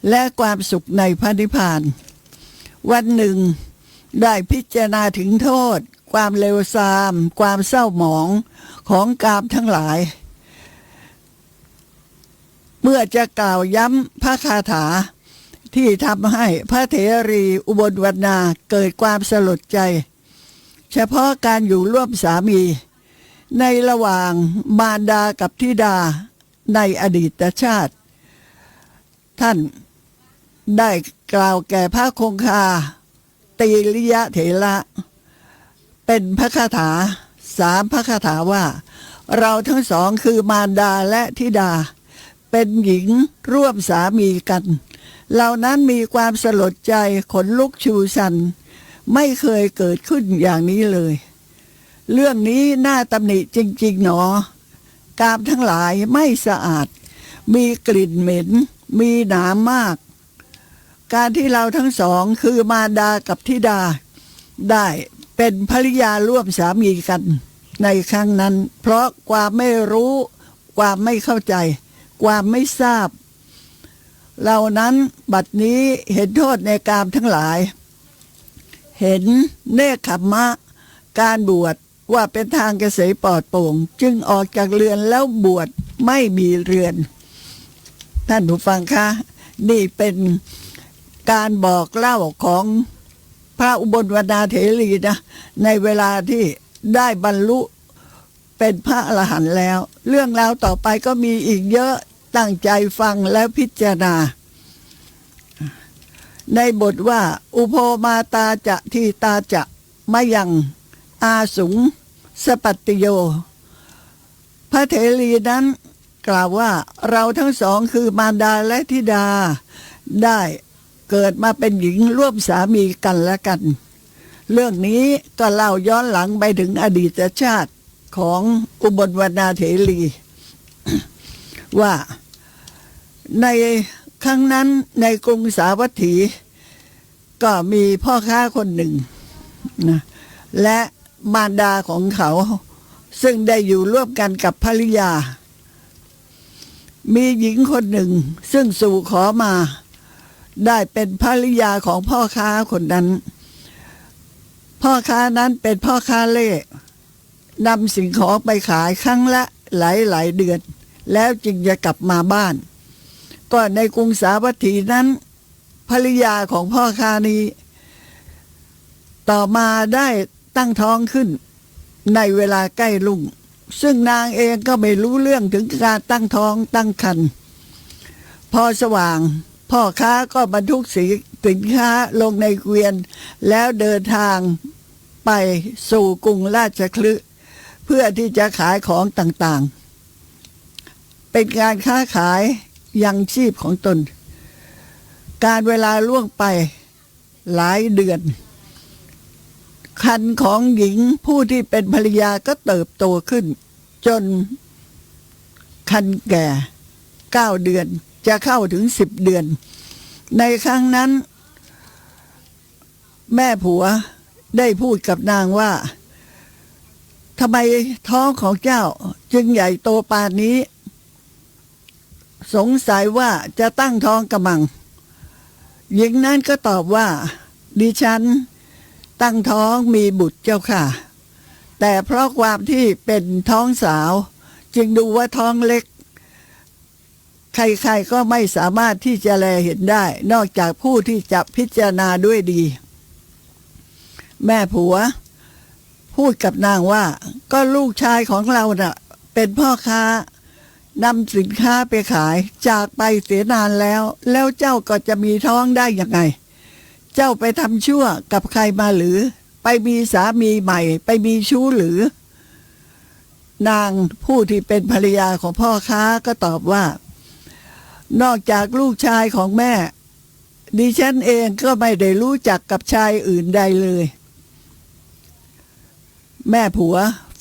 และความสุขในพระนิพพานวันหนึ่งได้พิจารณาถึงโทษความเลวทรามความเศร้าหมองของกามทั้งหลายเมื่อจะกล่าวย้ำพระคาถาที่ทำให้พระเถรีอุบลวรรณาเกิดความสลดใจเฉพาะการอยู่ร่วมสามีในระหว่างมารดากับธิดาในอดีตชาติท่านได้กล่าวแก่พระคงคาตีริยะเถระเป็นพระคาถา3พระคาถาว่าเราทั้งสองคือมารดาและธิดาเป็นหญิงร่วมสามีกันเหล่านั้นมีความสลดใจขนลุกชูชันไม่เคยเกิดขึ้นอย่างนี้เลยเรื่องนี้น่าตำหนิจริงๆหนอกามทั้งหลายไม่สะอาดมีกลิ่นเหม็นมีหนามมากการที่เราทั้งสองคือมารดากับธิดาได้เป็นภริยาร่วมสามีกันในครั้งนั้นเพราะความไม่รู้ความไม่เข้าใจความไม่ทราบเหล่านั้นบัดนี้เห็นโทษในกามทั้งหลายเห็นเนคขมมะการบวชว่าเป็นทางเกษมปลอดโปร่งจึงออกจากเรือนแล้วบวชไม่มีเรือนท่านผู้ฟังคะนี่เป็นการบอกเล่าของพระอุบลวรรณาเถรีนะในเวลาที่ได้บรรลุเป็นพระอรหันต์แล้วเรื่องราวต่อไปก็มีอีกเยอะตั้งใจฟังแล้วพิจารณาในบทว่าอุโภมาตาจะทีตาจะมะยังอาสุงสปัตติโยพระเถรีนั้นกล่าวว่าเราทั้งสองคือมารดาและธิดาได้เกิดมาเป็นหญิงร่วมสามีกันและกันเรื่องนี้ก็เล่าย้อนหลังไปถึงอดีตชาติของอุบลวรรณาเถรี ว่าในครั้งนั้นในกรุงสาวัตถีก็มีพ่อค้าคนหนึ่งนะและมารดาของเขาซึ่งได้อยู่ร่วมกันกับภริยามีหญิงคนหนึ่งซึ่งสู่ขอมาได้เป็นภริยาของพ่อค้าคนนั้นพ่อค้านั้นเป็นพ่อค้าเล่นำสิ่งของไปขายครั้งละหลายเดือนแล้วจึงจะกลับมาบ้านก็ในกรุงสาวัตถีนั้นภริยาของพ่อค้านี้ต่อมาได้ตั้งท้องขึ้นในเวลาใกล้รุ่งซึ่งนางเองก็ไม่รู้เรื่องถึงการตั้งท้องตั้งครรภ์พ พอสว่างพ่อค้าก็บรรทุกสินค้าลงในเกวียนแล้วเดินทางไปสู่กรุงราชคฤห์เพื่อที่จะขายของต่างๆเป็นการค้าขายยังชีพของตนการเวลาล่วงไปหลายเดือนคันของหญิงผู้ที่เป็นภรรยาก็เติบโตขึ้นจนคันแก่9 เดือนจะเข้าถึง10 เดือนในครั้งนั้นแม่ผัวได้พูดกับนางว่าทำไมท้องของเจ้าจึงใหญ่โตปานนี้สงสัยว่าจะตั้งท้องกระมังหญิงนั้นก็ตอบว่าดิฉันตั้งท้องมีบุตรเจ้าค่ะแต่เพราะความที่เป็นท้องสาวจึงดูว่าท้องเล็กใครๆก็ไม่สามารถที่จะแลเห็นได้นอกจากผู้ที่จะพิจารณาด้วยดีแม่ผัวพูดกับนางว่าก็ลูกชายของเราน่ะเป็นพ่อค้านำสินค้าไปขายจากไปเสียนานแล้วเจ้าก็จะมีท้องได้ยังไงเจ้าไปทำชั่วกับใครมาหรือไปมีสามีใหม่ไปมีชู้หรือนางผู้ที่เป็นภรรยาของพ่อค้าก็ตอบว่านอกจากลูกชายของแม่ดิฉันเองก็ไม่ได้รู้จักกับชายอื่นใดเลยแม่ผัว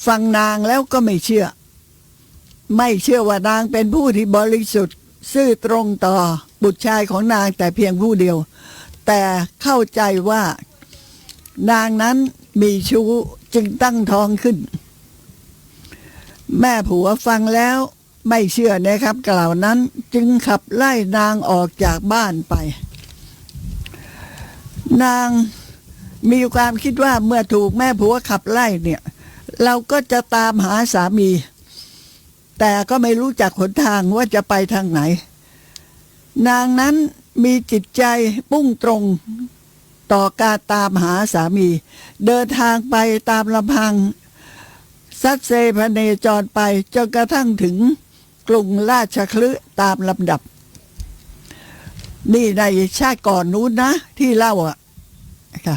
ฟังนางแล้วก็ไม่เชื่อว่านางเป็นผู้ที่บริสุทธิ์ซื่อตรงต่อบุตรชายของนางแต่เพียงผู้เดียวแต่เข้าใจว่านางนั้นมีชู้จึงตั้งท้องขึ้นแม่ผัวฟังแล้วไม่เชื่อนะครับกล่าวนั้นจึงขับไล่นางออกจากบ้านไปนางมีความคิดว่าเมื่อถูกแม่ผัวขับไล่เนี่ยเราก็จะตามหาสามีแต่ก็ไม่รู้จักหนทางว่าจะไปทางไหนนางนั้นมีจิตใจมุ่งตรงต่อการตามหาสามีเดินทางไปตามลำพังซัดเซพเนจรไปจนกระทั่งถึงกรุงราชคฤห์ตามลำดับนี่ในชาติก่อนนู้นนะที่เล่าค่ะ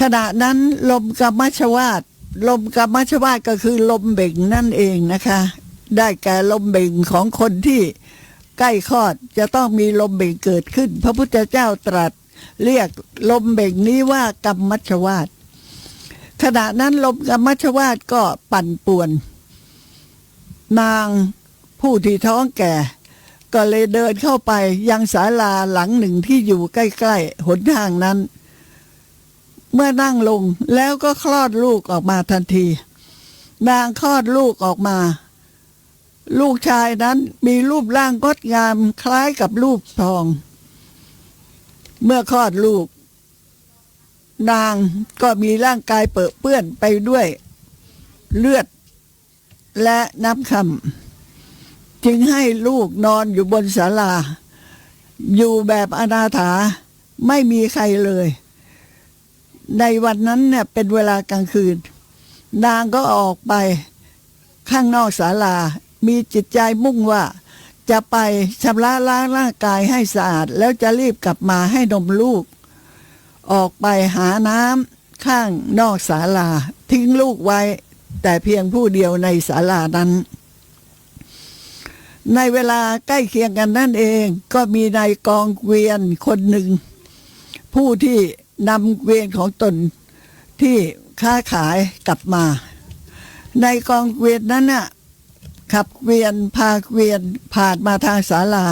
ขณะนั้นลมกัมมัชวาทก็คือลมเบ่งนั่นเองนะคะได้แก่ลมเบ่งของคนที่ใกล้คลอดจะต้องมีลมเบ่งเกิดขึ้นพระพุทธเจ้าตรัสเรียกลมเบ่งนี้ว่ากัมมัชวาทขณะนั้นลมกัมมัชวาทก็ปั่นป่วนนางผู้ที่ท้องแก่ก็เลยเดินเข้าไปยังศาลาหลังหนึ่งที่อยู่ใกล้ๆหนทางนั้นเมื่อนั่งลงแล้วก็คลอดลูกออกมาทันทีนางคลอดลูกออกมาลูกชายนั้นมีรูปร่างงดงามคล้ายกับรูปทองเมื่อคลอดลูกนางก็มีร่างกายเปื้อนไปด้วยเลือดและน้ำค่ำจึงให้ลูกนอนอยู่บนศาลาอยู่แบบอนาถาไม่มีใครเลยในวันนั้นเนี่ยเป็นเวลากลางคืนนางก็ออกไปข้างนอกศาลามีจิตใจมุ่งว่าจะไปชำระล้างร่างกายให้สะอาดแล้วจะรีบกลับมาให้นมลูกออกไปหาน้ำข้างนอกศาลาทิ้งลูกไว้แต่เพียงผู้เดียวในศาลานั้นในเวลาใกล้เคียงกันนั่นเองก็มีนายกองเกวียนคนหนึ่งผู้ที่นำเกวียนของตนที่ค้าขายกลับมาในกองเกวียนนั้นน่ะขับเกวียนพาเกวียนผ่านมาทางศาลา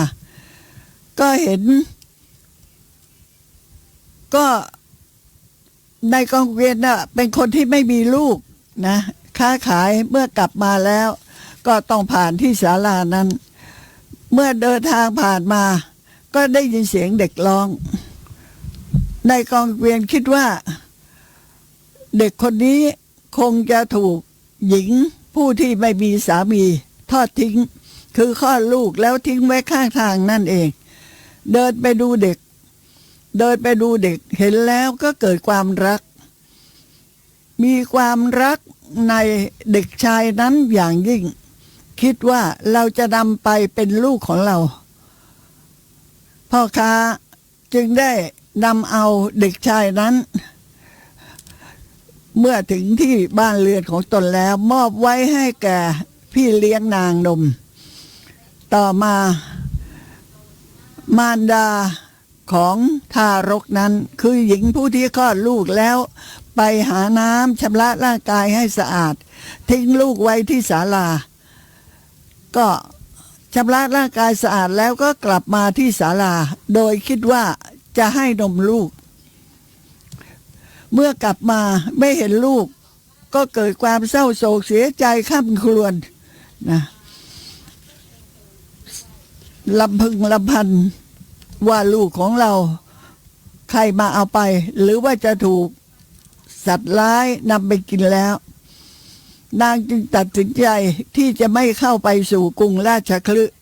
ก็เห็นก็ในกองเกวียนน่ะเป็นคนที่ไม่มีลูกนะค้าขายเมื่อกลับมาแล้วก็ต้องผ่านที่ศาลานั้นเมื่อเดินทางผ่านมาก็ได้ยินเสียงเด็กร้องในกองเกวียนคิดว่าเด็กคนนี้คงจะถูกหญิงผู้ที่ไม่มีสามีทอดทิ้งคือคลอดลูกแล้วทิ้งไว้ข้างทางนั่นเองเดินไปดูเด็กเห็นแล้วก็เกิดความรักมีความรักในเด็กชายนั้นอย่างยิ่งคิดว่าเราจะนำไปเป็นลูกของเรา พ่อค้าจึงได้นำเอาเด็กชายนั้น เมื่อถึงที่บ้านเรือนของตนแล้วมอบไว้ให้แก่พี่เลี้ยงนางนมต่อมามารดาของทารกนั้นคือหญิงผู้ที่คลอดลูกแล้วไปหาน้ำชำระร่างกายให้สะอาดทิ้งลูกไว้ที่ศาลาก็ชำระร่างกายสะอาดแล้วก็กลับมาที่ศาลาโดยคิดว่าจะให้นมลูกเมื่อกลับมาไม่เห็นลูกก็เกิดความเศร้าโศกเสียใจคร่ำครวญนะลำพึงลำพันว่าลูกของเราใครมาเอาไปหรือว่าจะถูกสัตว์ร้ายนำไปกินแล้วนางจึงตัดสินใจที่จะไม่เข้าไปสู่กรุงราชคฤห์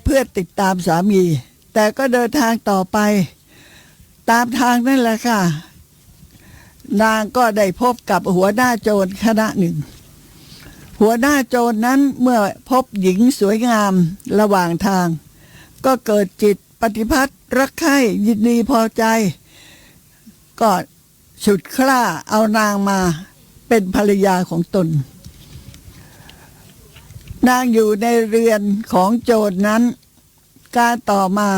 เพื่อติดตามสามีแต่ก็เดินทางต่อไปตามทางนั่นแหละค่ะนางก็ได้พบกับหัวหน้าโจรคณะหนึ่งหัวหน้าโจรนั้นเมื่อพบหญิงสวยงามระหว่างทางก็เกิดจิตปฏิพัทธ์รักใคร่ยินดีพอใจก็ฉุดคล้าเอานางมาเป็นภรรยาของตนนางอยู่ในเรือนของโจรนั้นการต่อมา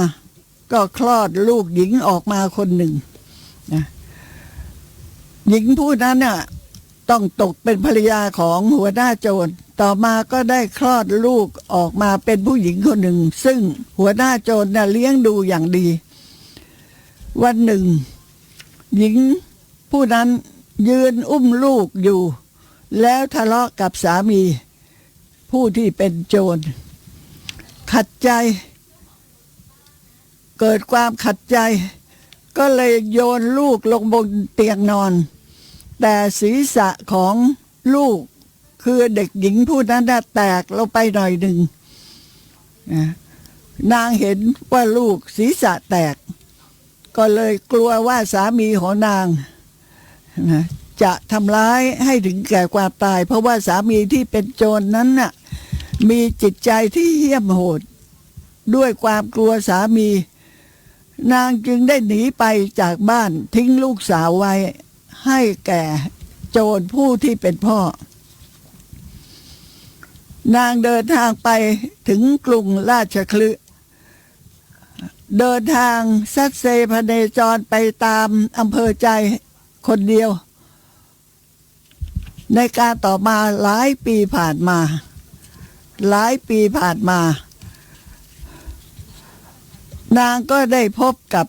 ก็คลอดลูกหญิงออกมาคนหนึ่งนะหญิงผู้นั้นน่ะต้องตกเป็นภรรยาของหัวหน้าโจรต่อมาก็ได้คลอดลูกออกมาเป็นผู้หญิงคนหนึ่งซึ่งหัวหน้าโจรน่ะเลี้ยงดูอย่างดีวันหนึ่งหญิงผู้นั้นยืนอุ้มลูกอยู่แล้วทะเลาะกับสามีผู้ที่เป็นโจรขัดใจเกิดความขัดใจก็เลยโยนลูกลงบนเตียงนอนแต่ศีรษะของลูกคือเด็กหญิงผู้นั้นแตกลงไปหน่อยหนึ่งนางเห็นว่าลูกศีรษะแตกก็เลยกลัวว่าสามีของนางจะทำร้ายให้ถึงแก่ความตายเพราะว่าสามีที่เป็นโจรนั้นน่ะมีจิตใจที่เหี้ยมโหดด้วยความกลัวสามีนางจึงได้หนีไปจากบ้านทิ้งลูกสาวไว้ให้แก่โจรผู้ที่เป็นพ่อนางเดินทางไปถึงกรุงราชคฤห์เดินทางซัดเซพเนจรไปตามอำเภอใจคนเดียวในการต่อมาหลายปีผ่านมานางก็ได้พบกับ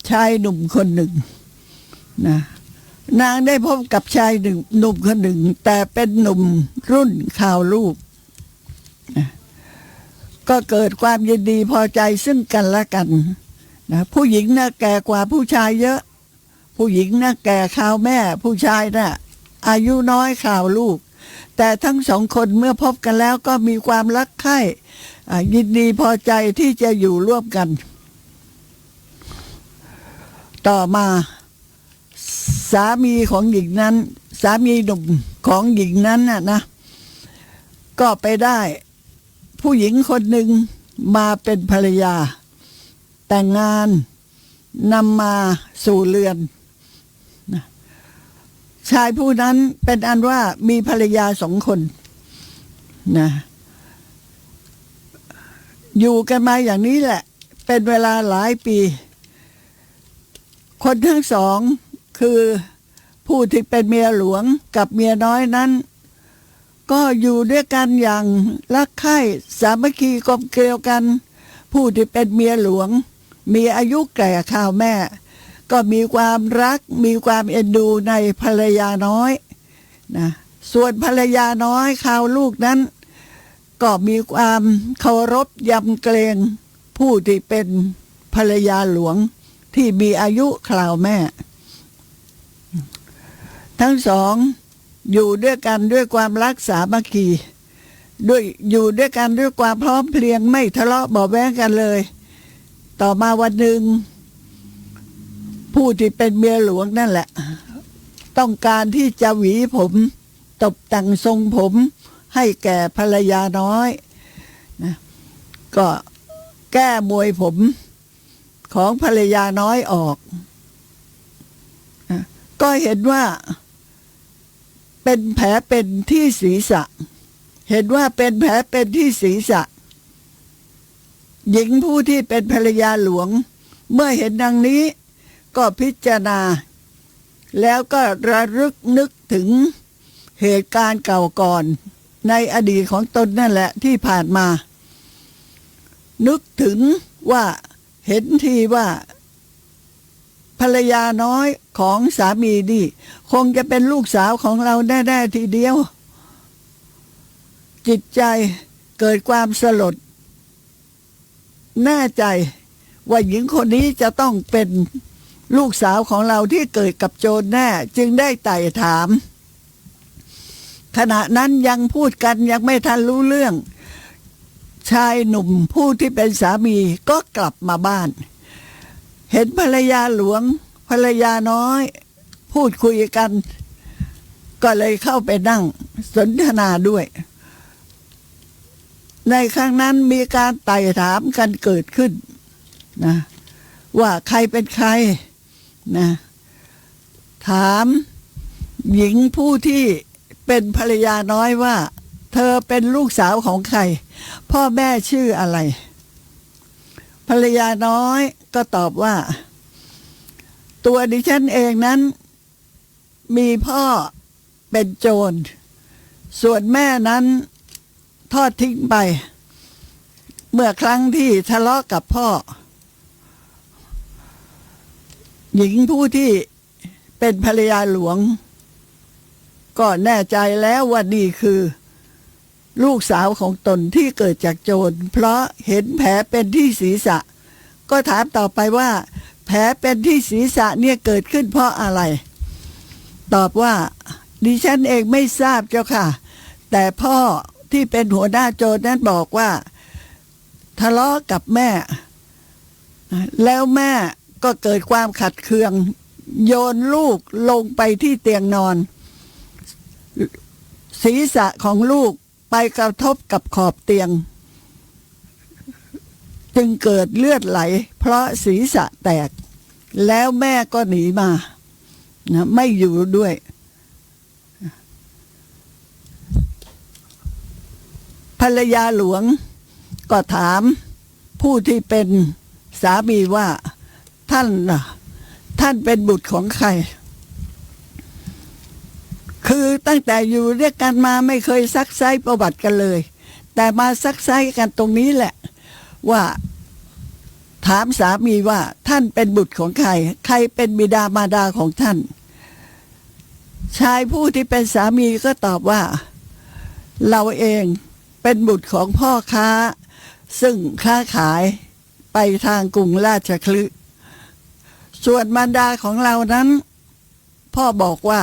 ชายหนุ่มคนหนึ่งนะนางได้พบกับชายหนุ่มคนหนึ่งแต่เป็นหนุ่มรุ่นข่าวลูกนะก็เกิดความยินดีพอใจซึ่งกันและกันนะผู้หญิงน่ะแก่กว่าผู้ชายเยอะผู้หญิงน่ะแก่ข่าวแม่ผู้ชายน่ะอายุน้อยข่าวลูกแต่ทั้งสองคนเมื่อพบกันแล้วก็มีความรักใคร่ยินดีพอใจที่จะอยู่ร่วมกันต่อมาสามีของหญิงนั้นสามีหนุ่มของหญิงนั้นน่ะนะก็ไปได้ผู้หญิงคนหนึ่งมาเป็นภรรยาแต่งงานนำมาสู่เรือนนะชายผู้นั้นเป็นอันว่ามีภรรยา2 คนนะอยู่กันมาอย่างนี้แหละเป็นเวลาหลายปีคนทั้งสองคือผู้ที่เป็นเมียหลวงกับเมียน้อยนั้นก็อยู่ด้วยกันอย่างรักใคร่สามัคคีกลมเกลียวกันผู้ที่เป็นเมียหลวงมีอายุแก่ข่าวแม่ก็มีความรักมีความเอ็นดูในภรรยาน้อยนะส่วนภรรยาน้อยข่าวลูกนั้นก็มีความเคารพยำเกรงผู้ที่เป็นภรรยาหลวงที่มีอายุข่าวแม่ทั้งสองอยู่ด้วยกันด้วยความรักสามัคคีอยู่ด้วยกันด้วยความพร้อมเพรียงไม่ทะเลาะเบาะแว้งกันเลยต่อมาวันหนึ่งผู้ที่เป็นเมียหลวงนั่นแหละต้องการที่จะหวีผมตบแต่งทรงผมให้แก่ภรรยาน้อยนะก็แก้มวยผม ของภรรยาน้อยออกก็เห็นว่าเป็นแผลเป็นที่ศีรษะเห็นว่าเป็นแผลเป็นที่ศีรษะหญิงผู้ที่เป็นภรรยาหลวงเมื่อเห็นดังนี้ก็พิจารณาแล้วก็ระลึกนึกถึงเหตุการณ์เก่าก่อนในอดีตของตนนั่นแหละที่ผ่านมา นึกถึงว่าเห็นทีว่าภรรยาน้อยของสามีนี่คงจะเป็นลูกสาวของเราแน่ๆทีเดียวจิตใจเกิดความสลดแน่ใจว่าหญิงคนนี้จะต้องเป็นลูกสาวของเราที่เกิดกับโจรแน่จึงได้ไต่ถามขณะนั้นยังพูดกันยังไม่ทันรู้เรื่องชายหนุ่มผู้ที่เป็นสามีก็กลับมาบ้านเห็นภรรยาหลวงภรรยาน้อยพูดคุยกันก็เลยเข้าไปนั่งสนทนาด้วยในครั้งนั้นมีการไต่ถามกันเกิดขึ้นนะว่าใครเป็นใครนะถามหญิงผู้ที่เป็นภรรยาน้อยว่าเธอเป็นลูกสาวของใครพ่อแม่ชื่ออะไรภรรยาน้อยก็ตอบว่าตัวดิฉันเองนั้นมีพ่อเป็นโจรส่วนแม่นั้นทอดทิ้งไปเมื่อครั้งที่ทะเลาะกับพ่อหญิงผู้ที่เป็นภรรยาหลวงก็แน่ใจแล้วว่านี่คือลูกสาวของตนที่เกิดจากโจรเพราะเห็นแผลเป็นที่ศีรษะก็ถามต่อไปว่าแผลเป็นที่ศีรษะเนี่ยเกิดขึ้นเพราะอะไรตอบว่าดิฉันเองไม่ทราบเจ้าค่ะแต่พ่อที่เป็นหัวหน้าโจรนั้นบอกว่าทะเลาะกับแม่แล้วแม่ก็เกิดความขัดเคืองโยนลูกลงไปที่เตียงนอนศีรษะของลูกไปกระทบกับขอบเตียงจึงเกิดเลือดไหลเพราะศีรษะแตกแล้วแม่ก็หนีมานะไม่อยู่ด้วยภรรยาหลวงก็ถามผู้ที่เป็นสามีว่าท่านเป็นบุตรของใครคือตั้งแต่อยู่ด้วยกันมาไม่เคยซักไซ้ประวัติกันเลยแต่มาซักไซ้กันตรงนี้แหละว่าถามสามีว่าท่านเป็นบุตรของใครใครเป็นบิดามารดาของท่านชายผู้ที่เป็นสามีก็ตอบว่าเราเองเป็นบุตรของพ่อค้าซึ่งค้าขายไปทางกรุงราชคฤห์ส่วนมารดาของเรานั้นพ่อบอกว่า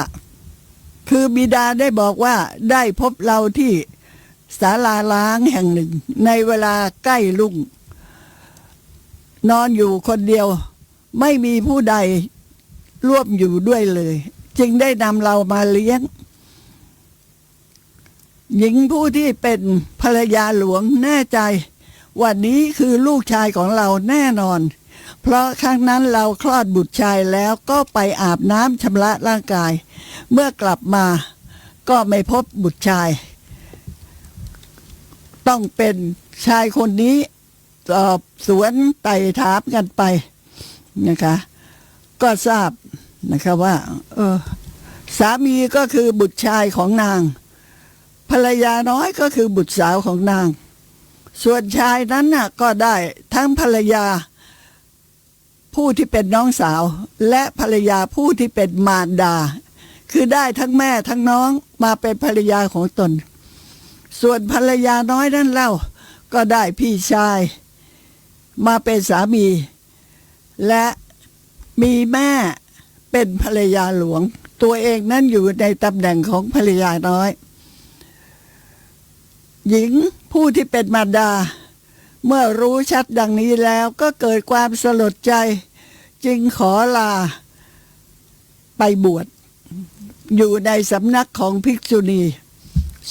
คือบิดาได้บอกว่าได้พบเราที่ศาลาล้างแห่งหนึ่งในเวลาใกล้รุ่งนอนอยู่คนเดียวไม่มีผู้ใดร่วมอยู่ด้วยเลยจึงได้นำเรามาเลี้ยงหญิงผู้ที่เป็นภรรยาหลวงแน่ใจวันนี้คือลูกชายของเราแน่นอนเพราะครั้งนั้นเราคลอดบุตรชายแล้วก็ไปอาบน้ำชำระร่างกายเมื่อกลับมาก็ไม่พบบุตรชายต้องเป็นชายคนนี้สอบสวนไต่ถามกันไปนะคะก็ทราบนะคะว่าสามีก็คือบุตรชายของนางภรรยาน้อยก็คือบุตรสาวของนางส่วนชายนั้นน่ะก็ได้ทั้งภรรยาผู้ที่เป็นน้องสาวและภรรยาผู้ที่เป็นมารดาคือได้ทั้งแม่ทั้งน้องมาเป็นภรรยาของตนส่วนภรรยาน้อยนั้นเล่าก็ได้พี่ชายมาเป็นสามีและมีแม่เป็นภรรยาหลวงตัวเองนั้นอยู่ในตำแหน่งของภรรยาน้อยหญิงผู้ที่เป็นมารดาเมื่อรู้ชัดดังนี้แล้วก็เกิดความสลดใจจึงขอลาไปบวชอยู่ในสำนักของภิกษุณี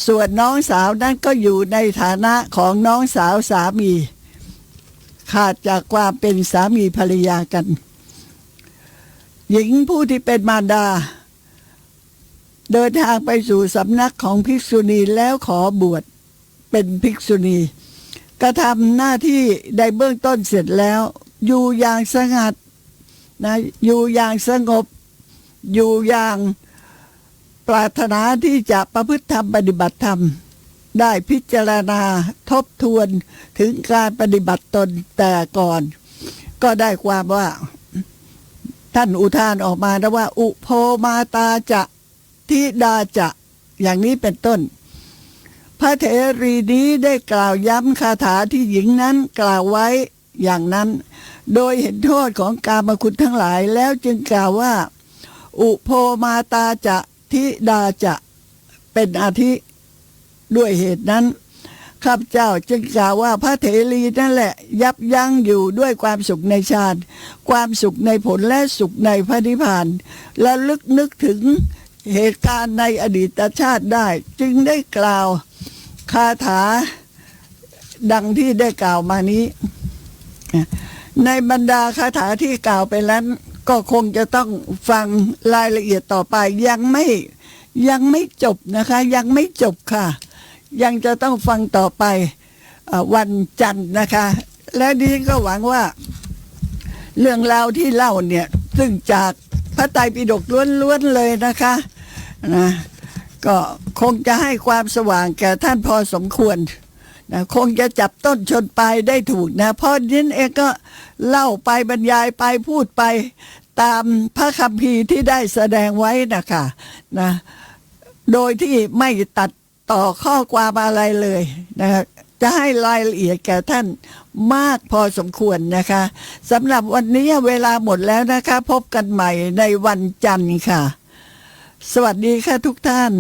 ส่วนน้องสาวนั้นก็อยู่ในฐานะของน้องสาวสามี ขาดจากความเป็นสามีภรรยากัน หญิงผู้ที่เป็นมารดา เดินทางไปสู่สำนักของภิกษุณีแล้วขอบวชเป็นภิกษุณีกระทำหน้าที่ในเบื้องต้นเสร็จแล้ว อยู่อย่างสงัดนะอยู่อย่างสงบ อยู่อย่างปรารถนาที่จะประพฤติธรรมปฏิบัติธรรม ได้พิจารณาทบทวนถึงการปฏิบัติตนแต่ก่อน ก็ได้ความว่าท่านอุทานออกมานะว่าอุโภมาตาจะทิดาจะอย่างนี้เป็นต้น พระเถรีนี้ได้กล่าวย้ำคาถาที่หญิงนั้นกล่าวไว้อย่างนั้น โดยเห็นโทษของกามคุณทั้งหลายแล้วจึงกล่าวว่าอุโภมาตาจะทิดาจะเป็นอาทิด้วยเหตุนั้นข้าพเจ้าจึงกล่าวว่าพระเถรีนั่นแหละยับยั้งอยู่ด้วยความสุขในฌานความสุขในผลและสุขในพระนิพพานและลึกนึกถึงเหตุการณ์ในอดีตชาติได้จึงได้กล่าวคาถาดังที่ได้กล่าวมานี้ในบรรดาคาถาที่กล่าวไปนั้นก็คงจะต้องฟังรายละเอียดต่อไปยังไม่จบนะคะยังไม่จบค่ะยังจะต้องฟังต่อไปวันจันทร์นะคะและดิฉันก็หวังว่าเรื่องราวที่เล่าเนี่ยซึ่งจากพระไตรปิฎกล้วนๆเลยนะคะนะก็คงจะให้ความสว่างแก่ท่านพอสมควรนะคงจะจับต้นชนปลายได้ถูกนะเพราะดิฉันเองก็เล่าไปบรรยายไปพูดไปตามพระคัมภีร์ที่ได้แสดงไว้นะคะนะโดยที่ไม่ตัดต่อข้อความอะไรเลยนะคะจะให้รายละเอียดแก่ท่านมากพอสมควรนะคะสำหรับวันนี้เวลาหมดแล้วนะคะพบกันใหม่ในวันจันทร์ค่ะสวัสดีค่ะทุกท่าน